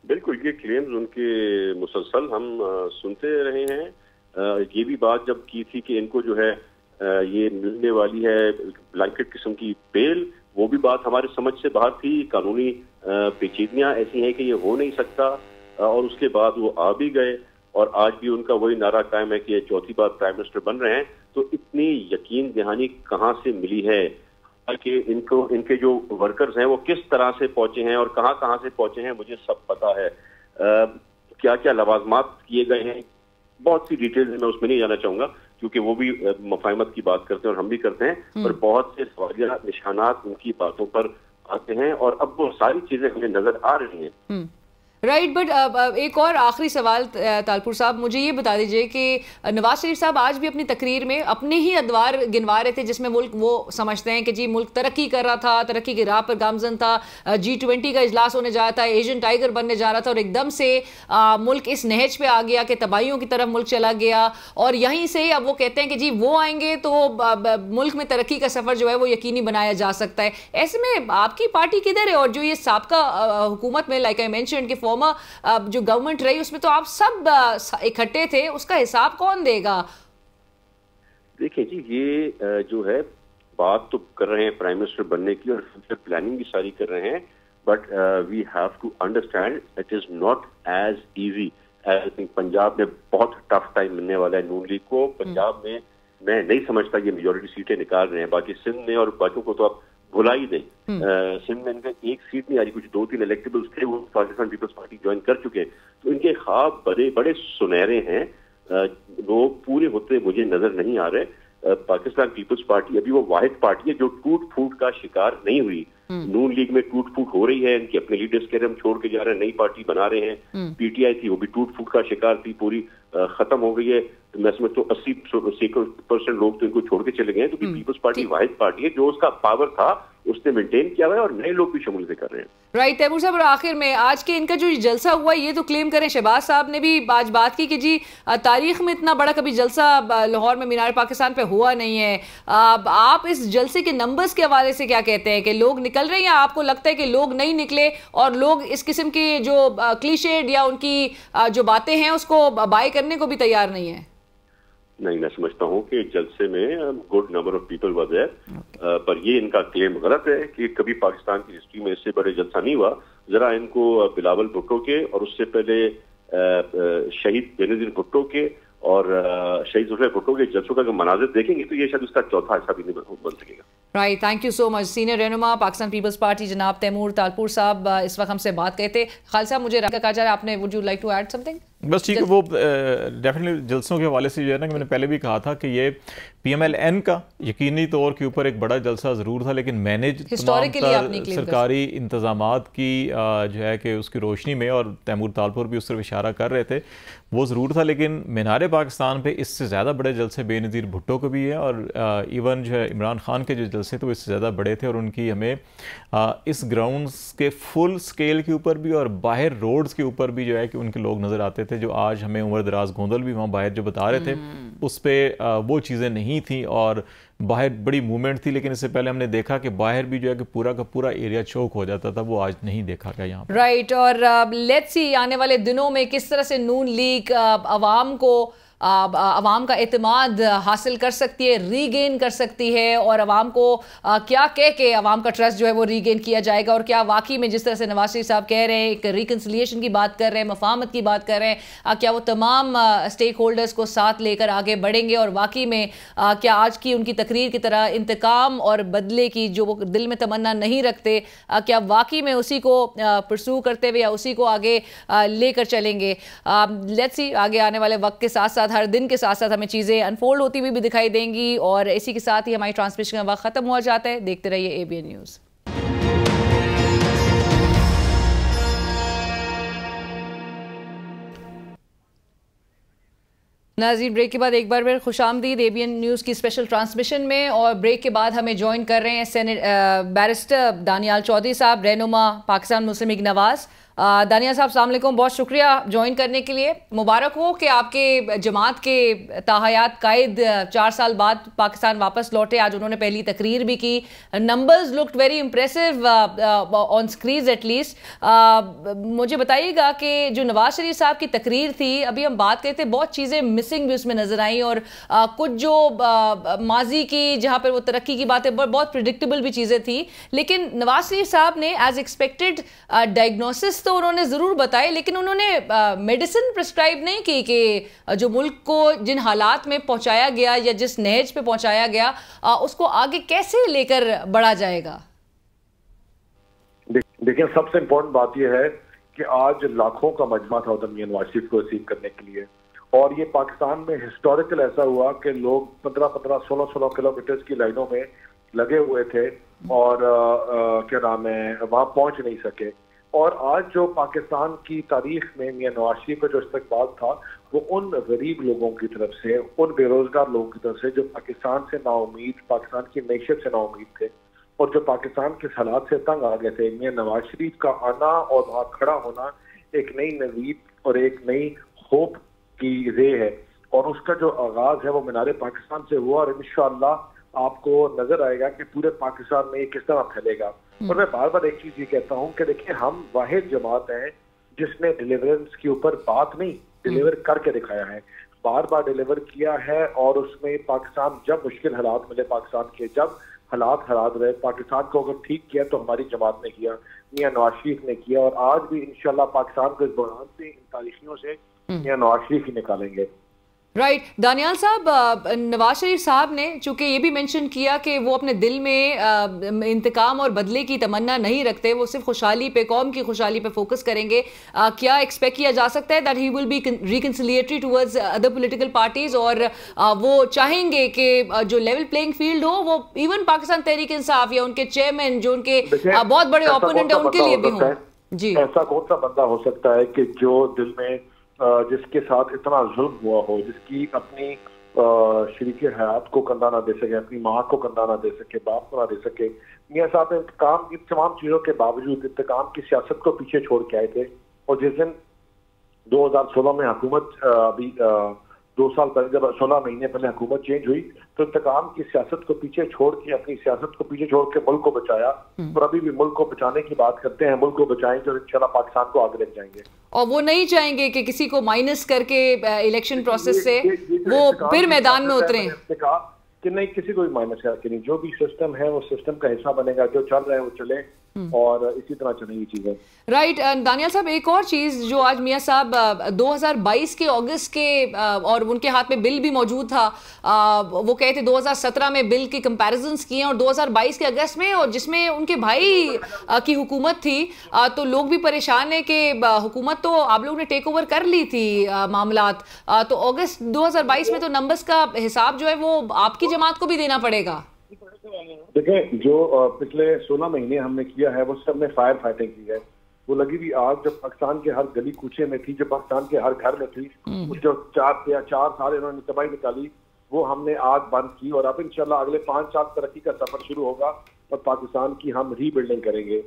बिल्कुल, ये क्लेम्स उनके मुसलसल हम सुनते रहे हैं। ये भी बात जब की थी कि इनको जो है ये मिलने वाली है ब्लैंकेट किस्म की बेल, वो भी बात हमारे समझ से बाहर थी। कानूनी पेचीदगियां ऐसी हैं कि ये हो नहीं सकता, और उसके बाद वो आ भी गए, और आज भी उनका वही नारा कायम है कि ये चौथी बार प्राइम मिनिस्टर बन रहे हैं। तो इतनी यकीन दहानी कहाँ से मिली है? कि इनके जो वर्कर्स हैं वो किस तरह से पहुंचे हैं और कहां से पहुंचे हैं, मुझे सब पता है। क्या क्या लवाजमात किए गए हैं, बहुत सी डिटेल्स मैं उसमें नहीं जाना चाहूंगा, क्योंकि वो भी मुफाहमत की बात करते हैं और हम भी करते हैं, पर बहुत से सवालिया निशानात उनकी बातों पर आते हैं और अब वो सारी चीजें हमें नजर आ रही हैं। राइट, बट एक और आखिरी सवाल तालपुर साहब, मुझे ये बता दीजिए कि नवाज शरीफ साहब आज भी अपनी तकरीर में अपने ही अदवार गिनवा रहे थे जिसमें मुल्क वो समझते हैं कि जी मुल्क तरक्की कर रहा था, तरक्की की राह पर गामजन था, G20 का इजलास होने जा रहा था, एशियन टाइगर बनने जा रहा था और एकदम से मुल्क इस नहज पे आ गया कि तबाहियों की तरफ मुल्क चला गया। और यहीं से अब वो कहते हैं कि जी वो आएंगे तो मुल्क में तरक्की का सफ़र जो है वो यकीनी बनाया जा सकता है। ऐसे में आपकी पार्टी किधर है? और जो ये साबका हुकूमत में लाइक आई मेंशन कि जो गवर्नमेंट रही उसमें तो आप सब इकट्ठे थे, उसका हिसाब कौन देगा? देखिए जी, ये जो है बात तो कर रहे हैं प्राइम मिनिस्टर बनने की और फ्यूचर प्लानिंग भी सारी कर रहे हैं, but we have to understand it is not as easy as Punjab में बहुत टफ टाइम मिलने वाला है नून लीग को। पंजाब में मैं नहीं समझता ये मेजोरिटी सीटें निकाल रहे हैं, बाकी सिंध में और बाकियों को तो आप भुला ही दें। सिंध में इनका एक सीट नहीं आ रही, कुछ 2-3 इलेक्टेबल्स थे, वो पाकिस्तान पीपल्स पार्टी ज्वाइन कर चुके हैं, तो इनके ख्वाब बड़े बड़े सुनहरे हैं, वो पूरे होते मुझे नजर नहीं आ रहे। पाकिस्तान पीपल्स पार्टी अभी वो वाहिद पार्टी है जो टूट फूट का शिकार नहीं हुई। नून लीग में टूट फूट हो रही है, इनके अपने लीडर्स कह रहे हैं हम छोड़ के जा रहे हैं, नई पार्टी बना रहे हैं। पीटीआई थी वो भी टूट फूट का शिकार थी, पूरी खत्म हो गई है। तो मैं समझता हूँ 80% लोग तो इनको छोड़ के चले गए हैं। तो पीपल्स पार्टी वाहिद पार्टी है जो उसका पावर था उसने मेंटेन किया हुआ है और नए लोग भी शमूलियत कर रहे हैं। राइट तैमूर साहब, और आखिर में आज के इनका जो जलसा हुआ ये तो क्लेम करें, शहबाज साहब ने भी आज बात की कि जी तारीख में इतना बड़ा कभी जलसा लाहौर में मीनार पाकिस्तान पे हुआ नहीं है। आप इस जलसे के नंबर्स के हवाले से क्या कहते हैं कि लोग निकल रहे हैं या आपको लगता है कि लोग नहीं निकले और लोग इस किस्म की जो क्लीशेड या उनकी जो बातें हैं उसको बाय करने को भी तैयार नहीं है? नहीं, मैं समझता हूँ कि जलसे में good number of people were there, पर ये इनका क्लेम गलत है कि कभी पाकिस्तान की हिस्ट्री में इससे बड़े जलसा नहीं हुआ। जरा इनको बिलावल भुट्टो के और उससे पहले शहीद बेनजीर भुट्टो के और शहीद जुल्फिकार भुट्टो के जलसों का मनाजिर देखेंगे तो ये शायद उसका चौथा हिस्सा भी नहीं बन सकेगा। Right, thank you so much. Senior रहनुमा पाकिस्तान पीपल्स पार्टी जनाब तैमूर तालपुर साहब इस वक्त हमसे बात कहते थे। खालिद साहब, मुझे कहा जा रहा है आपने, would you like to add something? बस ठीक है, वो डेफिनेटली जलसों के हवाले से जो है ना कि मैंने पहले भी कहा था कि ये PMLN का यकीनी तौर के ऊपर एक बड़ा जलसा ज़रूर था, लेकिन मैनेज सरकारी इंतज़ामात की जो है कि उसकी रोशनी में, और तैमूर तालपुर भी उस तरफ इशारा कर रहे थे, वो ज़रूर था। लेकिन मीनार पाकिस्तान पे इससे ज़्यादा बड़े जलसे बेनज़ीर भुट्टो को भी है और इवन जो है इमरान खान के जो जलसे थे वो इससे ज़्यादा बड़े थे और उनकी हमें इस ग्राउंड्स के फुल स्केल के ऊपर भी और बाहर रोड्स के ऊपर भी जो है कि उनके लोग नज़र आते थे, जो आज हमें उमर दराज गोंदल भी वहाँ बाहर जो बता रहे थे उस पर वो चीज़ें नहीं थी और बाहर बड़ी मूवमेंट थी। लेकिन इससे पहले हमने देखा कि बाहर भी जो है कि पूरा का पूरा एरिया चौक हो जाता था, वो आज नहीं देखा गया यहाँ पर। राइट, और लेट्स सी आने वाले दिनों में किस तरह से नून लीग अवाम का एतमाद हासिल कर सकती है, रीगेन कर सकती है, और अवाम को क्या कह के अवाम का ट्रस्ट जो है वो रीगेन किया जाएगा, और क्या वाकई में जिस तरह से नवाज शरीफ साहब कह रहे हैं एक रिकन्सिलिएशन की बात कर रहे हैं, मफाहमत की बात कर रहे हैं, क्या वो तमाम स्टेक होल्डर्स को साथ लेकर आगे बढ़ेंगे और वाकई में क्या आज की उनकी तकरीर की तरह इंतकाम और बदले की जो वो दिल में तमन्ना नहीं रखते, क्या वाकई में उसी को परसू करते हुए या उसी को आगे लेकर चलेंगे? लेट्स सी, आगे आने वाले वक्त के साथ साथ हर दिन के साथ साथ हमें चीज़ें अनफोल्ड होती हुई भी दिखाई देंगी। और इसी के साथ ही हमारी ट्रांसमिशन का वक्त ख़त्म हो जाता है। देखते रहिए ABN न्यूज़। नाज़रीन, ब्रेक के बाद एक बार फिर खुशामदीद ABN न्यूज़ की स्पेशल ट्रांसमिशन में। और ब्रेक के बाद हमें ज्वाइन कर रहे हैं बैरिस्टर दानियाल चौधरी साहब, रहनुमा पाकिस्तान मुस्लिम लीग नवाज़। दानियाल साहब अस्सलाम वालेकुम, बहुत शुक्रिया ज्वाइन करने के लिए। मुबारक हो कि आपके जमात के ताहयात कायद 4 साल बाद पाकिस्तान वापस लौटे। आज उन्होंने पहली तकरीर भी की। Numbers looked very impressive on screen at least. मुझे बताइएगा कि जो नवाज शरीफ साहब की तकरीर थी, अभी हम बात करते थे, बहुत चीज़ें मिसिंग भी उसमें नजर आई और कुछ जो माजी की जहाँ पर वो तरक्की की बातें बहुत प्रिडिक्टेबल भी चीज़ें थी, लेकिन नवाज शरीफ साहब ने एज एक्सपेक्टेड डायग्नोसिस तो उन्होंने ज़रूर बताए, लेकिन उन्होंने मेडिसिन प्रिस्क्राइब नहीं की कि जो मुल्क को जिन हालात में पहुंचाया गया या जिस नहज पे पहुंचाया गया उसको आगे कैसे लेकर बढ़ा जाएगा। देखिए, सबसे इम्पोर्टेंट बात यह है कि आज लाखों का मजमा था उधर मियां नवाज शरीफ को रिसीव करने के लिए, और ये पाकिस्तान में हिस्टोरिकल ऐसा हुआ कि लोग 15-15, 16-16 किलोमीटर की लाइनों में लगे हुए थे और क्या नाम है, वहां पहुंच नहीं सके। और आज जो पाकिस्तान की तारीख में मियां नवाज शरीफ का जो इस्तकबाल था वो उन गरीब लोगों की तरफ से, उन बेरोजगार लोगों की तरफ से जो पाकिस्तान से नाउमीद, पाकिस्तान की मैशत से नाउमीद थे और जो पाकिस्तान के हालात से तंग आ गए थे। मियां नवाज शरीफ का आना और वहाँ खड़ा होना एक नई नवीद और एक नई होप की रे है, और उसका जो आगाज है वो मीनारे पाकिस्तान से हुआ, और इंशाअल्लाह आपको नजर आएगा कि पूरे पाकिस्तान में ये किस तरह फैलेगा। और मैं बार बार एक चीज ये कहता हूँ कि देखिए, हम वाहिद जमात हैं जिसने डिलीवरेंस के ऊपर बात नहीं, डिलीवर करके दिखाया है, बार बार डिलीवर किया है। और उसमें पाकिस्तान, जब मुश्किल हालात मिले पाकिस्तान के, जब हालात रहे, पाकिस्तान को अगर ठीक किया तो हमारी जमात ने किया, मियां नवाज शरीफ ने किया, और आज भी इंशाल्लाह पाकिस्तान को इस बहरान से, इन तारीखियों से मियां नवाज शरीफ ही निकालेंगे। राइट दानियाल साहब, नवाज शरीफ साहब ने चूंकि ये भी मेंशन किया कि वो अपने दिल में इंतकाम और बदले की तमन्ना नहीं रखते, वो सिर्फ खुशहाली पे, कौम की खुशहाली पे फोकस करेंगे, क्या एक्सपेक्ट किया जा सकता है that he will be reconciliatory towards other political parties, और वो चाहेंगे कि जो लेवल प्लेइंग फील्ड हो वो इवन पाकिस्तान तहरीक इंसाफ या उनके चेयरमैन जो उनके बहुत बड़े ओपोनेंट है उनके लिए भी हो? जी, ऐसा कौन सा बंदा हो सकता है कि जो दिल में जिसके साथ इतना जुल्म हुआ हो, जिसकी अपनी शरीके हयात को कंधा ना दे सके, अपनी माँ को कंधा ना दे सके, बाप को ना दे सके। मियां साहब इंतकाम की तमाम चीजों के बावजूद इंतकाम की सियासत को पीछे छोड़ के आए थे, और जिस दिन 2016 में हुकूमत, अभी 2 साल पहले, जब 16 महीने पहले हुकूमत चेंज हुई, तो इंतकाम की सियासत को पीछे छोड़ के, अपनी सियासत को पीछे छोड़ के मुल्क को बचाया, और अभी भी मुल्क को बचाने की बात करते हैं। मुल्क को बचाएंगे और इंशाल्लाह पाकिस्तान को आगे लेके जाएंगे, और वो नहीं चाहेंगे कि किसी को माइनस करके इलेक्शन प्रोसेस से वो फिर मैदान में उतरे। कहा कि नहीं, किसी को भी माइनस करके नहीं, जो भी सिस्टम है वो सिस्टम का हिस्सा बनेगा, जो चल रहा है वो चले, और इसी तरह चलेंगी चीजें। राइट दानियाल साहब, एक और चीज जो आज मियां साहब 2022 के अगस्त के, और उनके हाथ में बिल भी मौजूद था, वो कहते 2017 में बिल की कंपैरिजंस किए और 2022 के अगस्त में, और जिसमें उनके भाई की हुकूमत थी, तो लोग भी परेशान है कि हुकूमत तो आप लोग ने टेक ओवर कर ली थी मामलात, तो अगस्त 2022 में तो नंबर्स का हिसाब जो है वो आपकी जमात को भी देना पड़ेगा। देखें, जो पिछले 16 महीने हमने किया है वो सब में फायर फाइटिंग की है। वो लगी हुई आग जो पाकिस्तान के हर गली कूचे में थी, जो पाकिस्तान के हर घर में थी, जो 4 साल इन्होंने तबाही निकाली, वो हमने आग बंद की, और अब इंशाल्लाह अगले 5 साल तरक्की का सफर शुरू होगा और पाकिस्तान की हम रीबिल्डिंग करेंगे।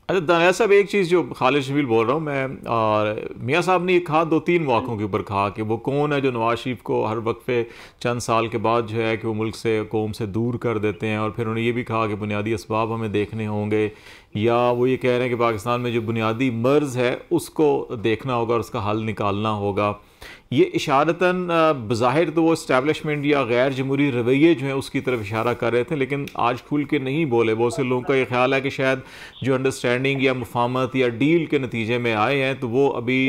अच्छा दानियाल साहब, एक चीज़ जो खालिद शबील बोल रहा हूँ मैं, और मियाँ साहब ने ये कहा 2-3 मौक़ों के ऊपर कहा कि वो कौन है जो नवाज शरीफ को हर वक्फे चंद साल के बाद जो है कि वो मुल्क से, कौम से दूर कर देते हैं, और फिर उन्होंने ये भी कहा कि बुनियादी असबाब हमें देखने होंगे, या वो ये कह रहे हैं कि पाकिस्तान में जो बुनियादी मर्ज़ है उसको देखना होगा और उसका हल निकालना होगा। ये इशारतन बज़ाहिर तो वो इस्टेब्लिशमेंट या गैर जमहूरी रवैये जो हैं उसकी तरफ इशारा कर रहे थे, लेकिन आज खुल के नहीं बोले। बहुत से लोगों का ये ख्याल है कि शायद जो अंडरस्टैंडिंग या मुफाहमत या डील के नतीजे में आए हैं, तो वो अभी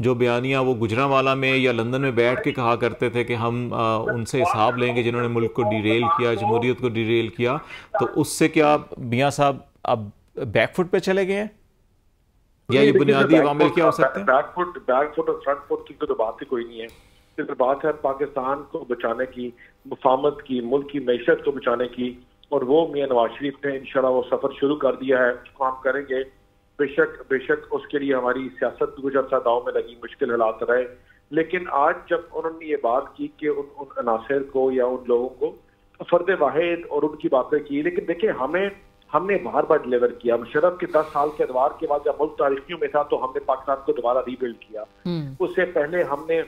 जो बयानियाँ वो गुजरांवाला में या लंदन में बैठ के कहा करते थे कि हम उनसे हिसाब लेंगे जिन्होंने मुल्क को डिरेल किया, जमहूरियत को डिरेल किया, तो उससे क्या मियाँ साहब अब बैकफुट पे चले गए हैं, या ये बुनियादी अवामिल क्या हो सकते हैं? बैकफुट और फ्रंट फुट की तो बात ही कोई नहीं है। सिर्फ बात है पाकिस्तान को बचाने की, मुफाहमत की, मुल्क की मैशत को बचाने की, और वो मियां नवाज शरीफ ने इंशाल्लाह वो सफर शुरू कर दिया है, उसको हम करेंगे। बेशक उसके लिए हमारी सियासत कुछ अर्सा दाव में लगी, मुश्किल हालात रहे, लेकिन आज जब उन्होंने ये बात की कि उन अनासर को या उन लोगों को फर्द वाहिद और उनकी बातें की, लेकिन देखिए हमने बार बार डिलीवर किया। मुशर्रफ के 10 साल के अदवार के बाद जब मुल्क तारीखियों में था तो हमने पाकिस्तान को दोबारा रीबिल्ड किया। उससे पहले हमने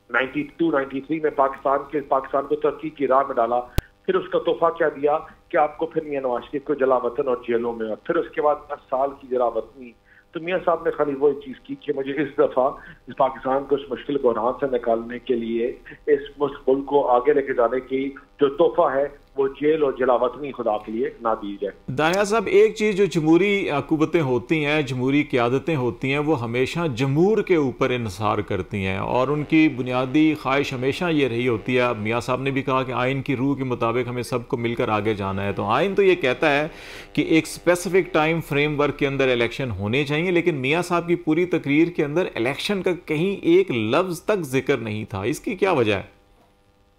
92-93 में पाकिस्तान को तरक्की की राह में डाला। फिर उसका तोहफा क्या दिया कि आपको फिर मियां नवाज शरीफ को जला वतन और जेलों में, और फिर उसके बाद 10 साल की जला वतनी। तो मियां साहब ने खाली वो चीज की कि मुझे इस दफा इस पाकिस्तान को इस मुश्किल बहरान से निकालने के लिए, इस मुल्क को आगे लेके जाने की जो तोहफा है वो जेल और जलावतनी खुदा के लिए ना दी जाए। दानिया साहब, एक चीज़ जो जमहूरी कुव्वतें होती हैं, जमहूरी क़यादतें होती हैं, वो हमेशा जमहूर के ऊपर इन्हिसार करती हैं और उनकी बुनियादी ख्वाहिश हमेशा ये रही होती है। मियाँ साहब ने भी कहा कि आइन की रूह के मुताबिक हमें सबको मिलकर आगे जाना है। तो आइन तो ये कहता है कि एक स्पेसिफिक टाइम फ्रेमवर्क के अंदर इलेक्शन होने चाहिए, लेकिन मियाँ साहब की पूरी तकरीर के अंदर इलेक्शन का कहीं एक लफ्ज़ तक जिक्र नहीं था। इसकी क्या वजह है?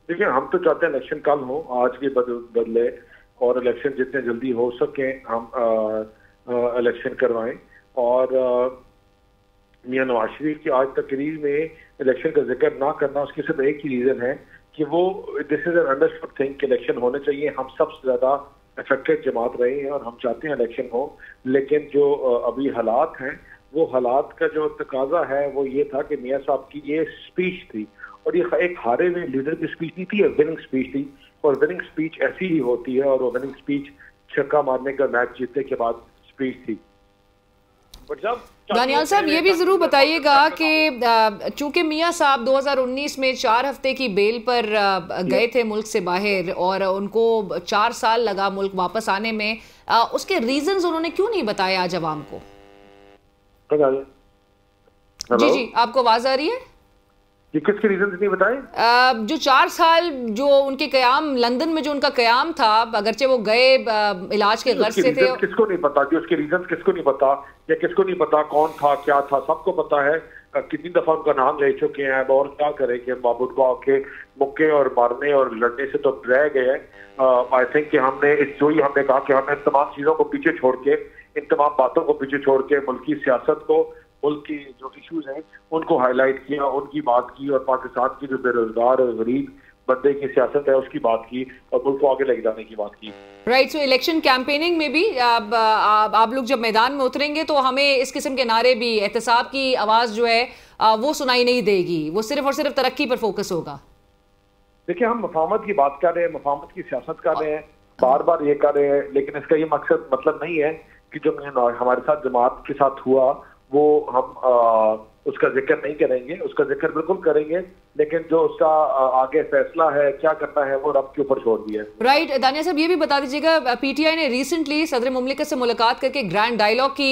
देखिए, हम तो चाहते हैं इलेक्शन कल हो, आज के बदले, और इलेक्शन जितने जल्दी हो सके हम इलेक्शन करवाएं। और मियां नवाज शरीफ की आज तकरीर में इलेक्शन का जिक्र ना करना, उसकी सिर्फ एक ही रीजन है कि वो this is an understood thing कि इलेक्शन होने चाहिए। हम सबसे ज्यादा अफेक्टेड जमात रहे हैं और हम चाहते हैं इलेक्शन हो, लेकिन जो अभी हालात हैं, वो हालात का जो तकाजा है वो ये था कि मियां साहब की ये स्पीच थी, और ये एक हारे हुए लीडर की स्पीच नहीं थी, विनिंग स्पीच थी। और विनिंग स्पीच ऐसी ही होती है, और वो विनिंग स्पीच छक्का मारने का मैच जीतने के बाद स्पीच थी। दानियाल साहब, ये भी जरूर बताइएगा कि चूंकि मियां साहब 2019 में 4 हफ्ते की बेल पर गए थे मुल्क से बाहर, और उनको 4 साल लगा मुल्क वापस आने में, उसके रीजंस उन्होंने क्यों नहीं बताया आज अवाम को? जी जी, आपको आवाज आ रही है? किसके रीजन नहीं बताए? जो 4 साल जो उनके कयाम, लंदन में जो उनका कयाम था, अगरचे वो गए इलाज के गर्ज से थे। किसको नहीं पता कि उसके रीजन किसको नहीं पता, या किसको नहीं पता कौन था क्या था? सबको पता है, कितनी दफा उनका नाम ले चुके हैं। अब और क्या करें कि बाबू को आके मुक्के और मारने और लड़ने से तो रह गए हैं। आई थिंक कि हमने जो ही हमने कहा कि हमने तमाम चीजों को पीछे छोड़ के, इन तमाम बातों को पीछे छोड़ के मुल्की सियासत को, मुल्क की जो इश्यूज हैं उनको हाईलाइट किया, उनकी बात की, और पाकिस्तान की जो बेरोजगार और गरीब बंदे की सियासत है उसकी बात की, और मुल्क को आगे लेके जाने की बात की। राइट। सो इलेक्शन कैंपेनिंग में भी आप लोग जब मैदान में उतरेंगे तो हमें इस किस्म के नारे भी, एहतसाब की आवाज जो है वो सुनाई नहीं देगी, वो सिर्फ और सिर्फ तरक्की पर फोकस होगा। देखिए, हम मफाहमत की बात कर रहे हैं, मफाहमत की सियासत कर रहे हैं, बार बार ये कर रहे हैं, लेकिन इसका ये मकसद मतलब नहीं है कि जो हमारे साथ जमात के साथ हुआ वो हम उसका जिक्र नहीं करेंगे। उसका जिक्र बिल्कुल करेंगे, लेकिन जो उसका आगे फैसला है क्या करना है वो रब के ऊपर छोड़ दिया है। राइट। दानिया साहब, ये भी बता दीजिएगा, पीटीआई ने रिसेंटली सदर मुमलिकत से मुलाकात करके ग्रैंड डायलॉग की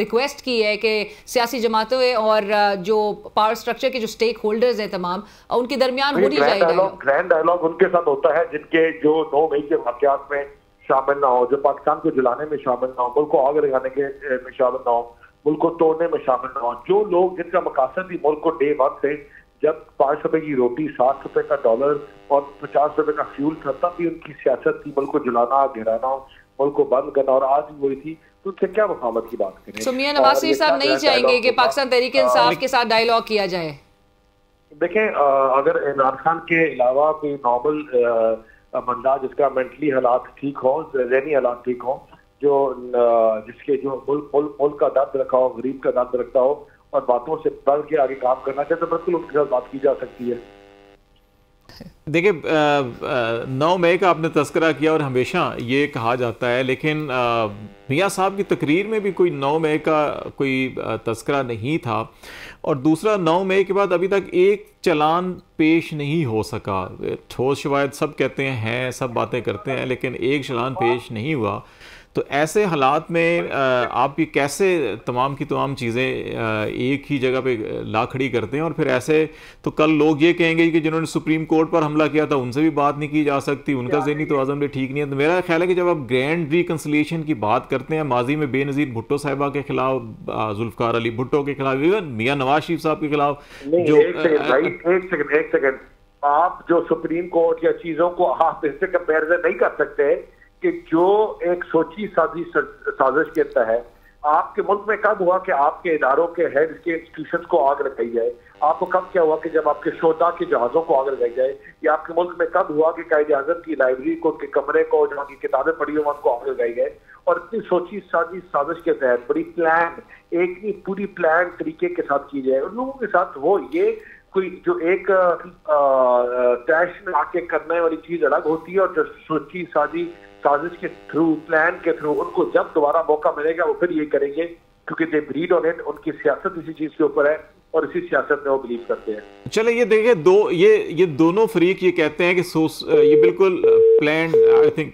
रिक्वेस्ट की है कि सियासी जमातों और जो पावर स्ट्रक्चर के जो स्टेक होल्डर्स हैं तमाम, उनके दरमियान होनी चाहिए। ग्रैंड डायलॉग उनके साथ होता है जिनके जो 9 मई के वाकयात में शामिल ना हो, जो पाकिस्तान को जलाने में शामिल ना हो, मुल्क को आग लगाने के में शामिल ना हो, मुल्क को तोड़ने में शामिल ना हो। जो लोग जिनका मकासद भी मुल्क को डे 1 से, जब 5 रुपए की रोटी, 60 रुपए का डॉलर और 50 रुपए का फ्यूल था, तब भी उनकी सियासत थी मुल्क को जलाना, गिराना, मुल्क को बंद करना, और आज भी वही थी। तो उनसे क्या मफाहमत की बात करें? मियां नवाज शरीफ साहब नहीं चाहेंगे कि पाकिस्तान तहरीक इंसाफ के साथ डायलॉग किया जाए? देखें, अगर इमरान खान के अलावा कोई नॉर्मल बंदा जिसका मेंटली हालात ठीक हो, ज़हनी हालात ठीक हो, जो जिसके जो मुल्क का दर्द रखा हो, गरीब का दर्द रखता हो, और बातों से बढ़ के आगे काम करना चाहिए, तो बिल्कुल उनके साथ बात की जा सकती है। देखिए, 9 मई का आपने तस्करा किया और हमेशा ये कहा जाता है, लेकिन मियाँ साहब की तकरीर में भी कोई 9 मई का कोई तस्करा नहीं था। और दूसरा, 9 मई के बाद अभी तक एक चलान पेश नहीं हो सका। ठोस शवायद सब कहते हैं, सब बातें करते हैं, लेकिन एक चलान पेश नहीं हुआ। तो ऐसे हालात में आप ये कैसे तमाम की तमाम चीज़ें एक ही जगह पे ला खड़ी करते हैं? और फिर ऐसे तो कल लोग ये कहेंगे कि जिन्होंने सुप्रीम कोर्ट पर हमला किया था उनसे भी बात नहीं की जा सकती, उनका ज़हनी तवाज़ुन भी ठीक नहीं है। तो मेरा ख्याल है कि जब आप ग्रैंड रिकन्सिलिएशन की बात करते हैं, माजी में बेनज़ीर भुट्टो साहिबा के खिलाफ, जुल्फ़िकार अली भुट्टो के खिलाफ, इवन मियाँ नवाज शरीफ साहब के खिलाफ, जो एक सेकंड, आप जो सुप्रीम कोर्ट या चीज़ों को आप इससे कंपेरिजन नहीं कर सकते कि जो एक सोची साजिश के तहत आपके मुल्क में कब हुआ कि आपके इदारों के हेड के इंस्टीट्यूशन को आग लगाई जाए? आपको कब क्या हुआ कि जब आपके शोधा के जहाज़ों को आग लगाई जाए? या आपके मुल्क में कब हुआ कि कायदे आज़म की लाइब्रेरी को, उनके कमरे को, जहाँ की किताबें पढ़ी हुई उनको आग लगाई गए? और इतनी सोची साजिश के तहत बड़ी प्लान, एक पूरी प्लान तरीके के साथ की जाए उन लोगों के साथ, वो ये कोई जो एक टैश में आके करने वाली चीज अलग होती है, और जो सोची साजिश के थ्रू, प्लान के थ्रू उनको जब दोबारा मौका मिलेगा वो फिर ये करेंगे, क्योंकि दे ब्रीड ऑन इट। उनकी सियासत इसी चीज के ऊपर है और इसी सियासत में वो बिलीव करते हैं। चले, ये देखिए, ये दोनों फरीक ये कहते हैं कि ये बिल्कुल plan I think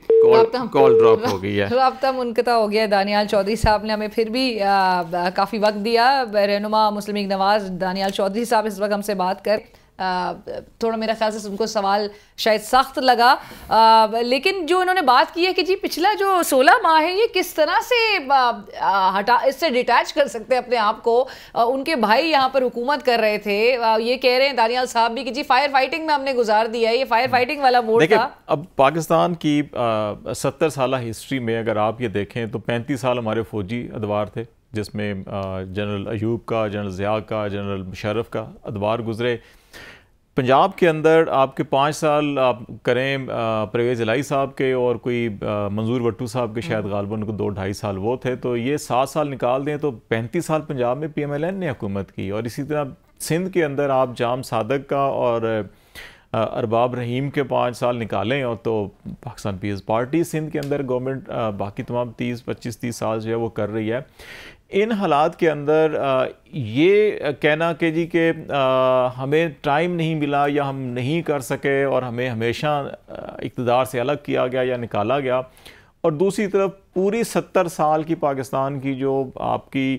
call drop हो गई है, राब्ता मुनक़ता हो गया। दानियाल चौधरी साहब ने हमें फिर भी काफ़ी वक्त दिया। रहनुमा मुस्लिम लीग नवाज़ दानियाल चौधरी साहब इस वक्त हमसे बात कर, थोड़ा मेरा ख्याल से उनको सवाल शायद सख्त लगा, लेकिन जो इन्होंने बात की है कि जी पिछला जो 16 माह है ये किस तरह से इससे डिटैच कर सकते हैं अपने आप को। उनके भाई यहाँ पर हुकूमत कर रहे थे, ये कह रहे हैं दानियाल साहब भी कि जी फायर फाइटिंग में हमने गुजार दिया है, ये फायर फाइटिंग वाला मोड था। अब पाकिस्तान की 70 साल हिस्ट्री में अगर आप ये देखें तो 35 साल हमारे फौजी अदवार थे, जिसमें जनरल अयूब का, जनरल ज़िया का, जनरल मुशर्रफ का अदवार गुजरे। पंजाब के अंदर आपके 5 साल आप करें परवेज़ इलाही साहब के, और कोई मंजूर भट्टू साहब के शायद गालिबन को 2-2.5 साल वो थे, तो ये 7 साल निकाल दें तो 35 साल पंजाब में PMLN ने हुकूमत की। और इसी तरह सिंध के अंदर आप जाम सादक का और अरबाब रहीम के 5 साल निकालें, और तो पाकिस्तान पीपल्स पार्टी सिंध के अंदर गवर्नमेंट बाकी तमाम 25-30 साल जो है वो कर रही है। इन हालात के अंदर ये कहना कि जी कि हमें टाइम नहीं मिला या हम नहीं कर सके और हमें हमेशा इक़्तिदार से अलग किया गया या निकाला गया, और दूसरी तरफ पूरी 70 साल की पाकिस्तान की जो आपकी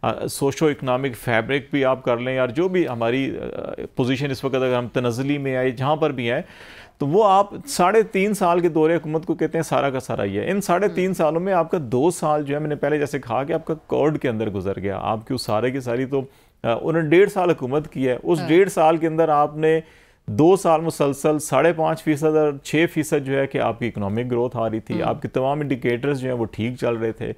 सोशो इकनॉमिक फैब्रिक भी आप कर लें, और जो भी हमारी पोजीशन इस वक्त अगर हम तनज़ली में आए जहाँ पर भी हैं, तो वो आप 3.5 साल के दौरे हुकूमत को कहते हैं सारा का सारा ही है। इन 3.5 सालों में आपका 2 साल जो है, मैंने पहले जैसे कहा कि आपका कोर्ट के अंदर गुजर गया, आपकी उस सारे की सारी तो उन्होंने 1.5 साल हुकूमत की है। उस 1.5 साल के अंदर आपने 2 साल मुसलसल 5.5% और 6% जो है कि आपकी इकोनॉमिक ग्रोथ आ रही थी, आपके तमाम इंडिकेटर्स जो हैं वो ठीक चल रहे थे।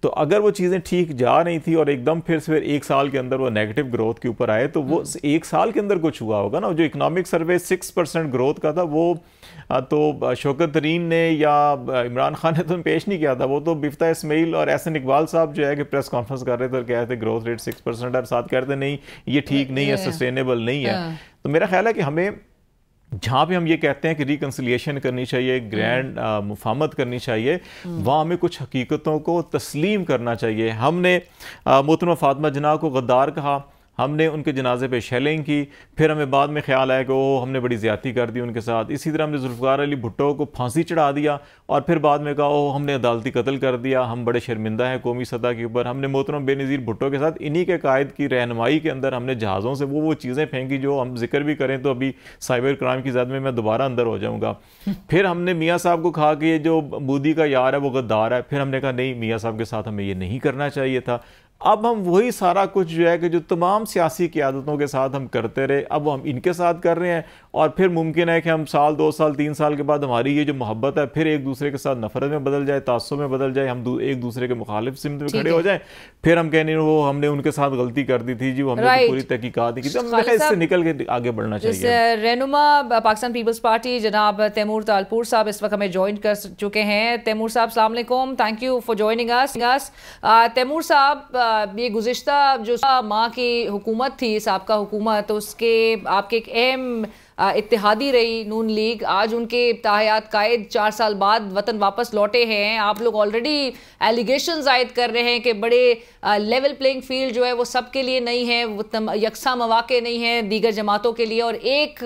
तो अगर वो चीज़ें ठीक जा रही थी और एकदम फिर 1 साल के अंदर वो नेगेटिव ग्रोथ के ऊपर आए, तो वो 1 साल के अंदर कुछ हुआ होगा ना। जो इकोनॉमिक सर्वे 6% ग्रोथ का था, वो तो शौकत तरीन ने या इमरान खान ने तो पेश नहीं किया था, वो तो बिफ्ता इस्माइल और एहसन इकबाल साहब जो है कि प्रेस कॉन्फ्रेंस कर रहे थे और कह रहे थे ग्रोथ रेट 6%, और साथ कह रहे थे नहीं ये ठीक नहीं है, सस्टेनेबल नहीं है। तो मेरा ख्याल है कि हमें जहाँ पे हम ये कहते हैं कि रिकन्सिलिएशन करनी चाहिए, ग्रैंड मुफाहमत करनी चाहिए, वहाँ हमें कुछ हकीकतों को तस्लीम करना चाहिए। हमने मोहतरमा फातिमा जिन्ना को गद्दार कहा, हमने उनके जनाजे पे शेलिंग की, फिर हमें बाद में ख्याल आया कि वो हमने बड़ी ज़्यादती कर दी उनके साथ। इसी तरह हमने जुल्फ़िकार अली भुट्टो को फांसी चढ़ा दिया, और फिर बाद में कहा ओ हमने अदालती कत्ल कर दिया, हम बड़े शर्मिंदा हैं कौमी सतह के ऊपर। हमने मोहतरम बेनज़ीर भुट्टो के साथ इन्हीं के कायद की रहनुमाई के अंदर हमने जहाज़ों से वो चीज़ें फेंकी जो हम जिक्र भी करें तो अभी साइबर क्राइम की ज़द में मैं दोबारा अंदर हो जाऊँगा। फिर हमने मियाँ साहब को कहा कि ये जो मोदी का यार है वो गद्दार है, फिर हमने कहा नहीं मियाँ साहब के साथ हमें ये नहीं करना चाहिए था। अब हम वही सारा कुछ जो है कि जो तमाम सियासी क़यादतों के साथ हम करते रहे, अब हम इनके साथ कर रहे हैं, और फिर मुमकिन है कि हम 1 साल 2 साल 3 साल के बाद हमारी ये जो मोहब्बत है फिर एक दूसरे के साथ नफरत में बदल जाए, तासुब में बदल जाए, हम एक दूसरे के मुखालिफ सिमत में खड़े हो जाए, फिर हम कहने वो हमने उनके साथ गलती कर दी थी जी, वो हमने तो पूरी तहकीकात नहीं की। तो इससे निकल के आगे बढ़ना चाहिए। रहनुमा पाकिस्तान पीपल्स पार्टी जनाब तैमूर तालपुर साहब इस वक्त हमें ज्वाइन कर चुके हैं। तैमूर साहब अस्सलाम वालेकुम, thank you for joining us. Taimur साहब, ये गुज़िश्ता जो माह की हुकूमत थी, साबका हुकूमत, उसके आपके एक अहम इत्तेहादी रही नून लीग, आज उनके ताहयात कायद 4 साल बाद वतन वापस लौटे हैं। आप लोग ऑलरेडी एलिगेशंस आयद कर रहे हैं कि बड़े लेवल प्लेइंग फील्ड जो है वो सबके लिए नहीं है, वो यकसा मौके नहीं है दीगर जमातों के लिए, और एक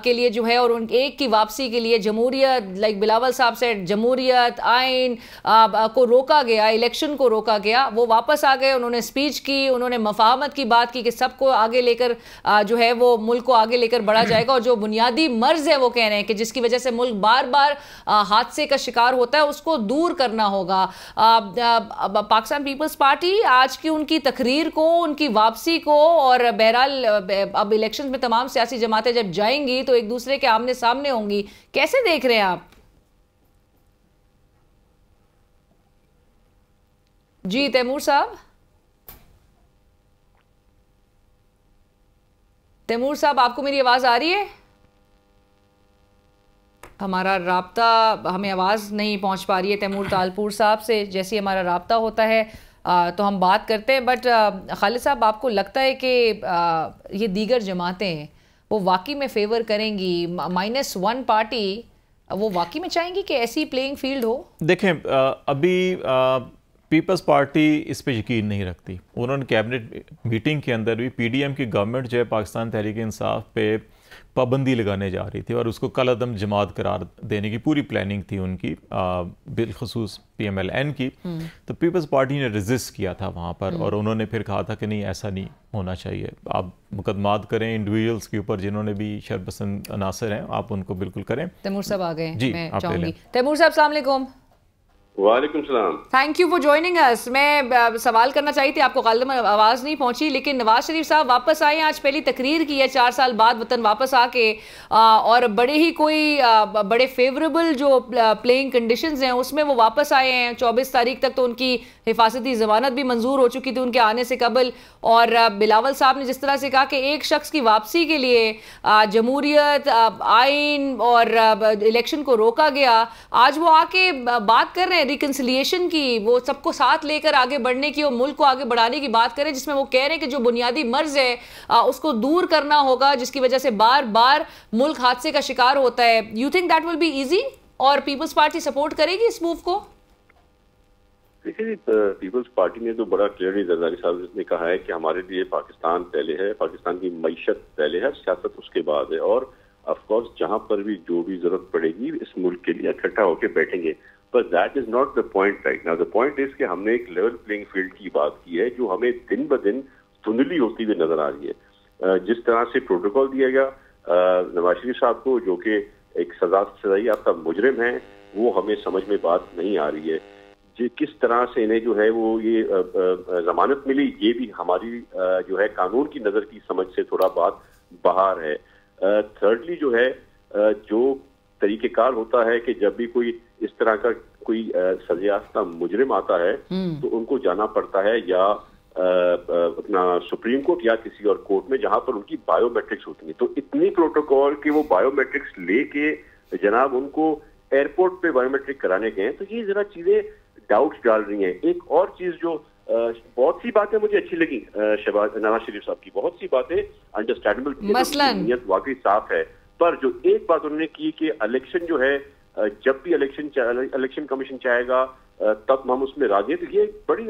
के लिए जो है, और उन एक की वापसी के लिए जमहूरियत, लाइक बिलावल साहब से जमहूरियत आइन को रोका गया, इलेक्शन को रोका गया, वो वापस आ गए, उन्होंने स्पीच की, उन्होंने मफाहमत की बात की कि सबको आगे लेकर जो है वो मुल्क को आगे लेकर बढ़ा जाएगा, और जो बुनियादी मर्ज है वो कह रहे हैं कि जिसकी वजह से मुल्क बार बार हादसे का शिकार होता है उसको दूर करना होगा। पाकिस्तान पीपल्स पार्टी आज की उनकी तकरीर को, उनकी वापसी को, और बहरहाल अब इलेक्शन में तमाम सियासी जमातें जब जाएंगी तो एक दूसरे के आमने सामने होंगी, कैसे देख रहे हैं आप? जी तैमूर साहब, तैमूर साहब आपको मेरी आवाज़ आ रही है? हमारा राब्ता, हमें आवाज़ नहीं पहुंच पा रही है तैमूर तालपुर साहब से। जैसे ही हमारा राब्ता होता है तो हम बात करते हैं। बट खालिद साहब, आपको लगता है कि ये दीगर जमातें वो वाकई में फेवर करेंगी, -1 पार्टी वो वाकई में चाहेंगी कि ऐसी प्लेइंग फील्ड हो? देखें, अभी पीपल्स पार्टी इस पे यकीन नहीं रखती। उन्होंने कैबिनेट मीटिंग के अंदर भी PDM की गवर्नमेंट जो है पाकिस्तान तहरीक इंसाफ पे पाबंदी लगाने जा रही थी और उसको कल अदम जमात करार देने की पूरी प्लानिंग थी उनकी, बिलखसूस PMLN की। तो पीपल्स पार्टी ने रेजिस्ट किया था वहाँ पर और उन्होंने फिर कहा था कि नहीं, ऐसा नहीं होना चाहिए। आप मुकदमात करें इंडिविजुअल्स के ऊपर जिन्होंने भी शरपसंद अनासर हैं, आप उनको बिल्कुल करें। तैमूर साहब आ गए जी, मैं आप चाहूंगी। तैमूर साहब अस्सलाम वालेकुम। वालेकुम सलाम। Thank you for joining us. मैं सवाल करना चाहिए थी, आपको गालिबन आवाज़ नहीं पहुंची, लेकिन नवाज शरीफ साहब वापस आए, आज पहली तकरीर की है 4 साल बाद वतन वापस आके, और बड़े ही कोई बड़े फेवरेबल जो प्लेइंग कंडीशंस हैं उसमें वो वापस आए हैं। 24 तारीख तक तो उनकी हिफाजती ज़मानत भी मंजूर हो चुकी थी उनके आने से कबल। और बिलावल साहब ने जिस तरह से कहा कि एक शख्स की वापसी के लिए जमहूरियत, आइन और इलेक्शन को रोका गया, आज वो आके बात कर रहे हैं रिकन्सिलिएशन की, वो सबको साथ लेकर आगे बढ़ने की और मुल्क को आगे बढ़ाने की बात करें, जिसमें वो कह रहे हैं कि जो बुनियादी मर्ज है उसको दूर करना होगा, जिसकी वजह से बार बार मुल्क हादसे का शिकार होता है। You think that will be easy और पीपल्स पार्टी सपोर्ट करेगी इस मूव को? देखिए, पीपल्स पार्टी ने तो बड़ा क्लियरली जरदारी साहब ने कहा है कि हमारे लिए पाकिस्तान पहले है, पाकिस्तान की मईशत पहले है, सियासत उसके बाद है, और ऑफकोर्स जहां पर भी जो भी जरूरत पड़ेगी इस मुल्क के लिए इकट्ठा होकर बैठेंगे। पर that is not the point right now. The point is कि हमने एक लेवल प्लेइंग फील्ड की बात की है जो हमें दिन ब दिन धुंधली होती हुई नजर आ रही है। जिस तरह से प्रोटोकॉल दिया गया नवाज शरीफ साहब को, जो कि एक सजाई याफ्ता मुजरिम है, वो हमें समझ में बात नहीं आ रही है। किस तरह से इन्हें जो है वो ये जमानत मिली, ये भी हमारी जो है कानून की नजर की समझ से थोड़ा बात बाहर है। थर्डली जो है जो तरीकेकार होता है कि जब भी कोई इस तरह का कोई सजायाफ्ता मुजरिम आता है तो उनको जाना पड़ता है या अपना सुप्रीम कोर्ट या किसी और कोर्ट में जहां पर उनकी बायोमेट्रिक्स होती है। तो इतनी प्रोटोकॉल कि वो बायोमेट्रिक्स लेके जनाब उनको एयरपोर्ट पे बायोमेट्रिक कराने गए, तो ये जरा चीजें डाउट्स डाल रही हैं। एक और चीज जो बहुत सी बातें मुझे अच्छी लगी नवाज शरीफ साहब की, बहुत सी बातें अंडरस्टैंडेबल, नीयत वाकई साफ है, पर जो एक बात उन्होंने की कि इलेक्शन जो है जब भी इलेक्शन कमीशन चाहेगा तब हम उसमें राजी हैं, तो ये बड़ी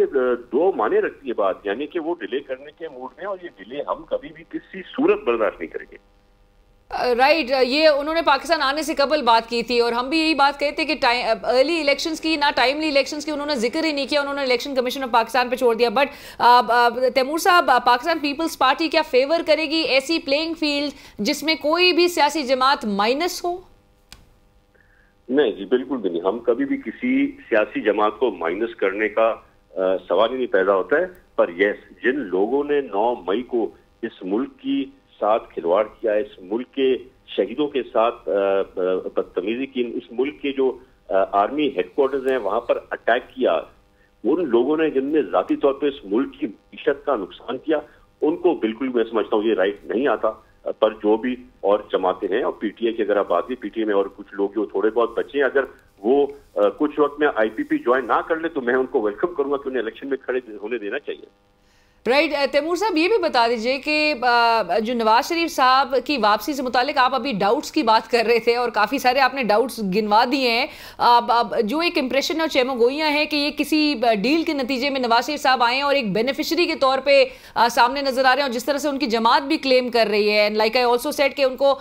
दो माने रखती है बात, यानी कि वो डिले करने के मूड में, और ये डिले हम कभी भी किसी सूरत बर्दाश्त नहीं करेंगे। राइट ये उन्होंने पाकिस्तान आने से कबल बात की थी और हम भी यही बात कहते कि अर्ली इलेक्शंस की, ना टाइमली इलेक्शंस की उन्होंने जिक्र ही नहीं किया, उन्होंने इलेक्शन कमीशन ऑफ पाकिस्तान पे छोड़ दिया। बट तैमूर साहब, पाकिस्तान पीपल्स पार्टी क्या फेवर करेगी ऐसी प्लेइंग फील्ड जिसमें कोई भी सियासी जमात माइनस हो? नहीं जी, बिल्कुल भी नहीं। हम कभी भी किसी सियासी जमात को माइनस करने का सवाल ही नहीं पैदा होता है। पर यस, जिन लोगों ने 9 मई को इस मुल्क की साथ खिलवाड़ किया, इस मुल्क के शहीदों के साथ बदतमीजी की, इस मुल्क के जो आर्मी हेडक्वार्टर्स हैं वहां पर अटैक किया, उन लोगों ने जिनने जाती तौर पे इस मुल्क की मईशत का नुकसान किया, उनको बिल्कुल मैं समझता हूँ ये राइट नहीं आता। पर जो भी और जमाते हैं, और पीटीआई की अगर आप बात की, पीटीआई में और कुछ लोग जो थोड़े बहुत बच्चे हैं, अगर वो कुछ वक्त में आईपीपी ज्वाइन ना कर ले तो मैं उनको वेलकम करूंगा कि उन्हें इलेक्शन में खड़े होने देना चाहिए। राइट तैमूर साहब, ये भी बता दीजिए कि जो नवाज शरीफ साहब की वापसी से मुतालिक आप अभी डाउट्स की बात कर रहे थे और काफ़ी सारे आपने डाउट्स गिनवा दिए हैं। जो एक इम्प्रेशन और चेमोगोइयाँ हैं कि ये किसी डील के नतीजे में नवाज शरीफ साहब आए हैं और एक बेनिफिशरी के तौर पे सामने नजर आ रहे हैं, और जिस तरह से उनकी जमात भी क्लेम कर रही है, लाइक आई ऑल्सो सेड कि उनको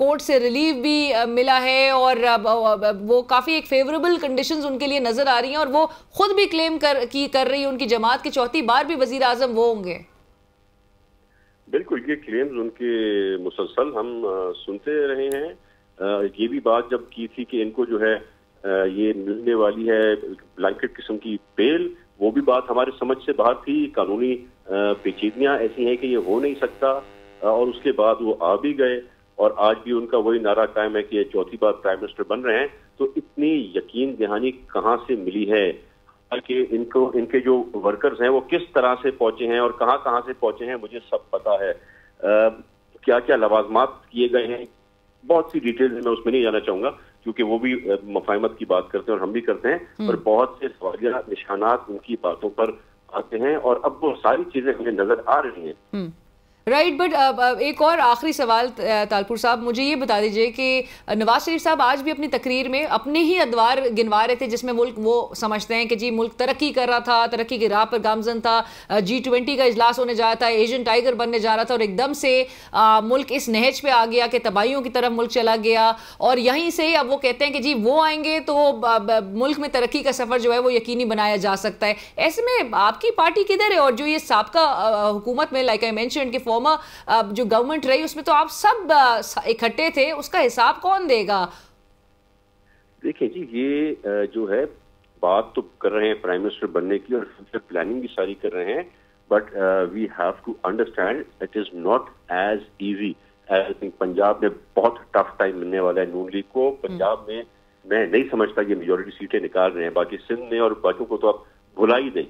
कोर्ट से रिलीफ भी मिला है और वो काफ़ी एक फेवरेबल कंडीशंस उनके लिए नजर आ रही हैं, और वो खुद भी क्लेम कर रही है उनकी जमात की चौथी बार भी वजीर आजम वो होंगे। बिल्कुल, ये क्लेम्स उनके मुसलसल हम सुनते रहे हैं। ये भी बात जब की थी कि इनको जो है ये मिलने वाली है ब्लैंकेट किस्म की बेल, वो भी बात हमारे समझ से बाहर थी। कानूनी पेचीदगियां ऐसी हैं कि ये हो नहीं सकता, और उसके बाद वो आ भी गए, और आज भी उनका वही नारा कायम है कि ये चौथी बार प्राइम मिनिस्टर बन रहे हैं। तो इतनी यकीन दहानी कहाँ से मिली है कि इनके जो वर्कर्स हैं वो किस तरह से पहुंचे हैं और कहां कहां से पहुंचे हैं, मुझे सब पता है। क्या क्या लवाजमात किए गए हैं, बहुत सी डिटेल्स मैं उसमें नहीं जाना चाहूंगा क्योंकि वो भी मफाहमत की बात करते हैं और हम भी करते हैं, पर बहुत से सवालिया निशानात उनकी बातों पर आते हैं और अब वो सारी चीजें हमें नजर आ रही हैं। राइट, बट एक और आखिरी सवाल तालपुर साहब, मुझे ये बता दीजिए कि नवाज शरीफ साहब आज भी अपनी तकरीर में अपने ही अदवार गिनवा रहे थे जिसमें मुल्क वो समझते हैं कि जी मुल्क तरक्की कर रहा था, तरक्की की राह पर गामजन था, G20 का इजलास होने जा रहा था, एशियन टाइगर बनने जा रहा था, और एकदम से मुल्क इस नहज पे आ गया कि तबाहियों की तरफ मुल्क चला गया, और यहीं से अब वो कहते हैं कि जी वो आएंगे तो मुल्क में तरक्की का सफ़र जो है वो यकीनी बनाया जा सकता है। ऐसे में आपकी पार्टी किधर है? और जो ये साबका हुकूमत में, लाइक आई मेंशन्ड, कि फॉर्मर जो गवर्नमेंट रही उसमें तो आप सब इकट्ठे थे, उसका हिसाब कौन देगा? देखिए जी, ये जो है बात तो कर रहे हैं प्राइम मिनिस्टर बनने की और फ्यूचर प्लानिंग भी सारी कर रहे हैं, but we have to understand it is not as easy as Punjab में बहुत टफ टाइम मिलने वाला है नून लीग को। पंजाब में मैं नहीं समझता ये मेजोरिटी सीटें निकाल रहे हैं, बाकी सिंध में और बाकियों को तो आप भुला ही नहीं।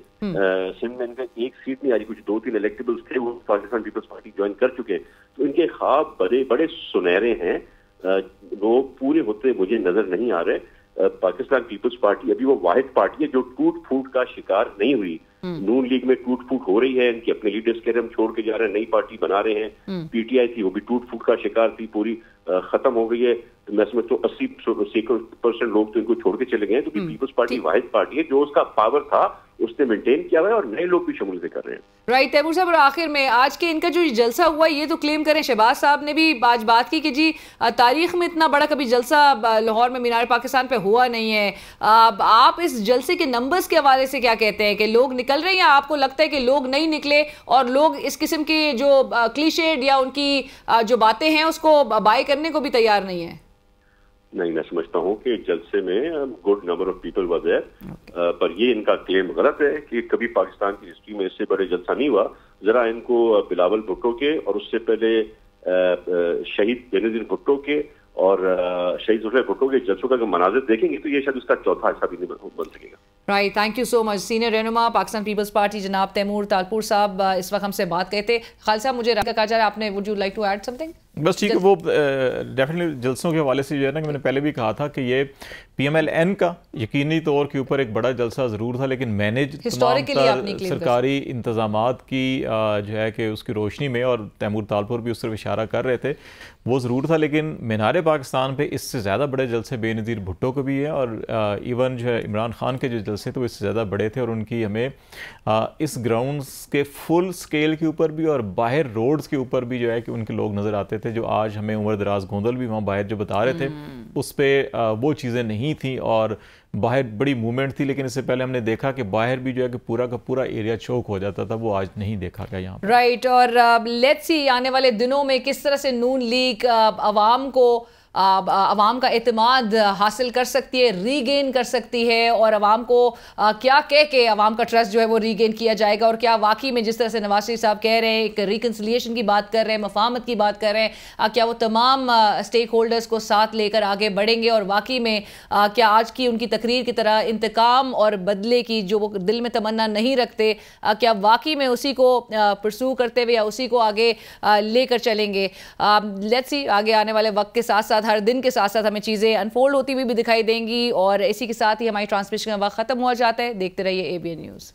सिंध में इनका एक सीट नहीं आ रही, कुछ 2-3 इलेक्टेबल्स थे, वो पाकिस्तान पीपल्स पार्टी ज्वाइन कर चुके हैं, तो इनके ख्वाब बड़े बड़े सुनहरे हैं, वो पूरे होते मुझे नजर नहीं आ रहे। पाकिस्तान पीपल्स पार्टी अभी वो वाहिद पार्टी है जो टूट फूट का शिकार नहीं हुई। नून लीग में टूट फूट हो रही है, इनके अपने लीडर्स कह रहे हम छोड़ के जा रहे हैं, नई पार्टी बना रहे हैं। पीटीआई थी, वो भी टूट फूट का शिकार थी, पूरी खत्म हो गई है। मैं समझता हूँ 80% लोग तो इनको छोड़ के चले गए हैं, तो पीपल्स पार्टी वाहिद पार्टी है जो उसका पावर था उसने मेंटेन किया हुआ है और नए लोग भी शमूलियत कर रहे हैं। राइट तैमूर साहब, और आखिर में आज के इनका जो जलसा हुआ ये तो क्लेम करें, शहबाज साहब ने भी आज बात की कि जी तारीख में इतना बड़ा कभी जलसा लाहौर में मीनार पाकिस्तान पे हुआ नहीं है। आप इस जलसे के नंबर्स के हवाले से क्या कहते हैं कि लोग निकल रहे हैं, या आपको लगता है कि लोग नहीं निकले और लोग इस किस्म की जो क्लीशेड या उनकी जो बातें हैं उसको बाय करने को भी तैयार नहीं है? नहीं, मैं समझता हूँ कि जलसे में good number of people were there, पर ये इनका क्लेम गलत है कि कभी पाकिस्तान की हिस्ट्री में इससे बड़े जलसा नहीं हुआ। जरा इनको बिलावल भुट्टो के और उससे पहले शहीद बेनजीर भुट्टो के और शहीद जुल्फिकार भुट्टो के जलसों का मनाजिर देखेंगे तो ये शायद उसका चौथा हिस्सा भी नहीं बन सकेगा। Right, thank you so much. Senior रहनुमा पाकिस्तान पीपल्स पार्टी जनाब तैमूर तालपुर साहब इस वक्त हमसे बात कहते। खालिद साहब, मुझे कहा जा रहा है, आपने would you like to add something? बस ठीक है, वो डेफिनेटली जलसों के हवाले से जो है ना कि मैंने पहले भी कहा था कि ये PMLN का यकीनी तौर के ऊपर एक बड़ा जलसा ज़रूर था, लेकिन मैनेज सरकारी इंतज़ामात की जो है कि उसकी रोशनी में, और तैमूर तालपुर भी उस तरफ इशारा कर रहे थे, वो ज़रूर था। लेकिन मीनार पाकिस्तान पे इससे ज़्यादा बड़े जलसे बेनज़ीर भुट्टो को भी है, और इवन जो है इमरान खान के जो जलसे थे वो इससे ज़्यादा बड़े थे, और उनकी हमें इस ग्राउंड्स के फुल स्केल के ऊपर भी और बाहर रोड्स के ऊपर भी जो है कि उनके लोग नज़र आते थे, जो आज हमें उमर दराज गोंदल भी वहाँ बाहर जो बता रहे थे उस पर वो चीज़ें नहीं थी, और बाहर बड़ी मूवमेंट थी। लेकिन इससे पहले हमने देखा कि बाहर भी जो है कि पूरा का पूरा एरिया चौक हो जाता था, वो आज नहीं देखा गया यहाँ। राइट, और लेट्स सी आने वाले दिनों में किस तरह से नून लीग अवाम का एतमाद हासिल कर सकती है, रीगेन कर सकती है, और अवाम को क्या कह के अवाम का ट्रस्ट जो है वो रीगेन किया जाएगा, और क्या वाकई में जिस तरह से नवाज शरीफ साहब कह रहे हैं, एक रिकन्सिलिएशन की बात कर रहे हैं, मफाहमत की बात कर रहे हैं, क्या वो तमाम स्टेक होल्डर्स को साथ लेकर आगे बढ़ेंगे, और वाकई में क्या आज की उनकी तकरीर की तरह इंतकाम और बदले की जो वो दिल में तमन्ना नहीं रखते, क्या वाकई में उसी को परसू करते हुए या उसी को आगे लेकर चलेंगे? लेट्स सी, आगे आने वाले वक्त के साथ साथ, हर दिन के साथ साथ हमें चीज़ें अनफोल्ड होती हुई भी दिखाई देंगी, और इसी के साथ ही हमारी ट्रांसमिशन का वक्त खत्म हो जाता है। देखते रहिए ABN न्यूज़।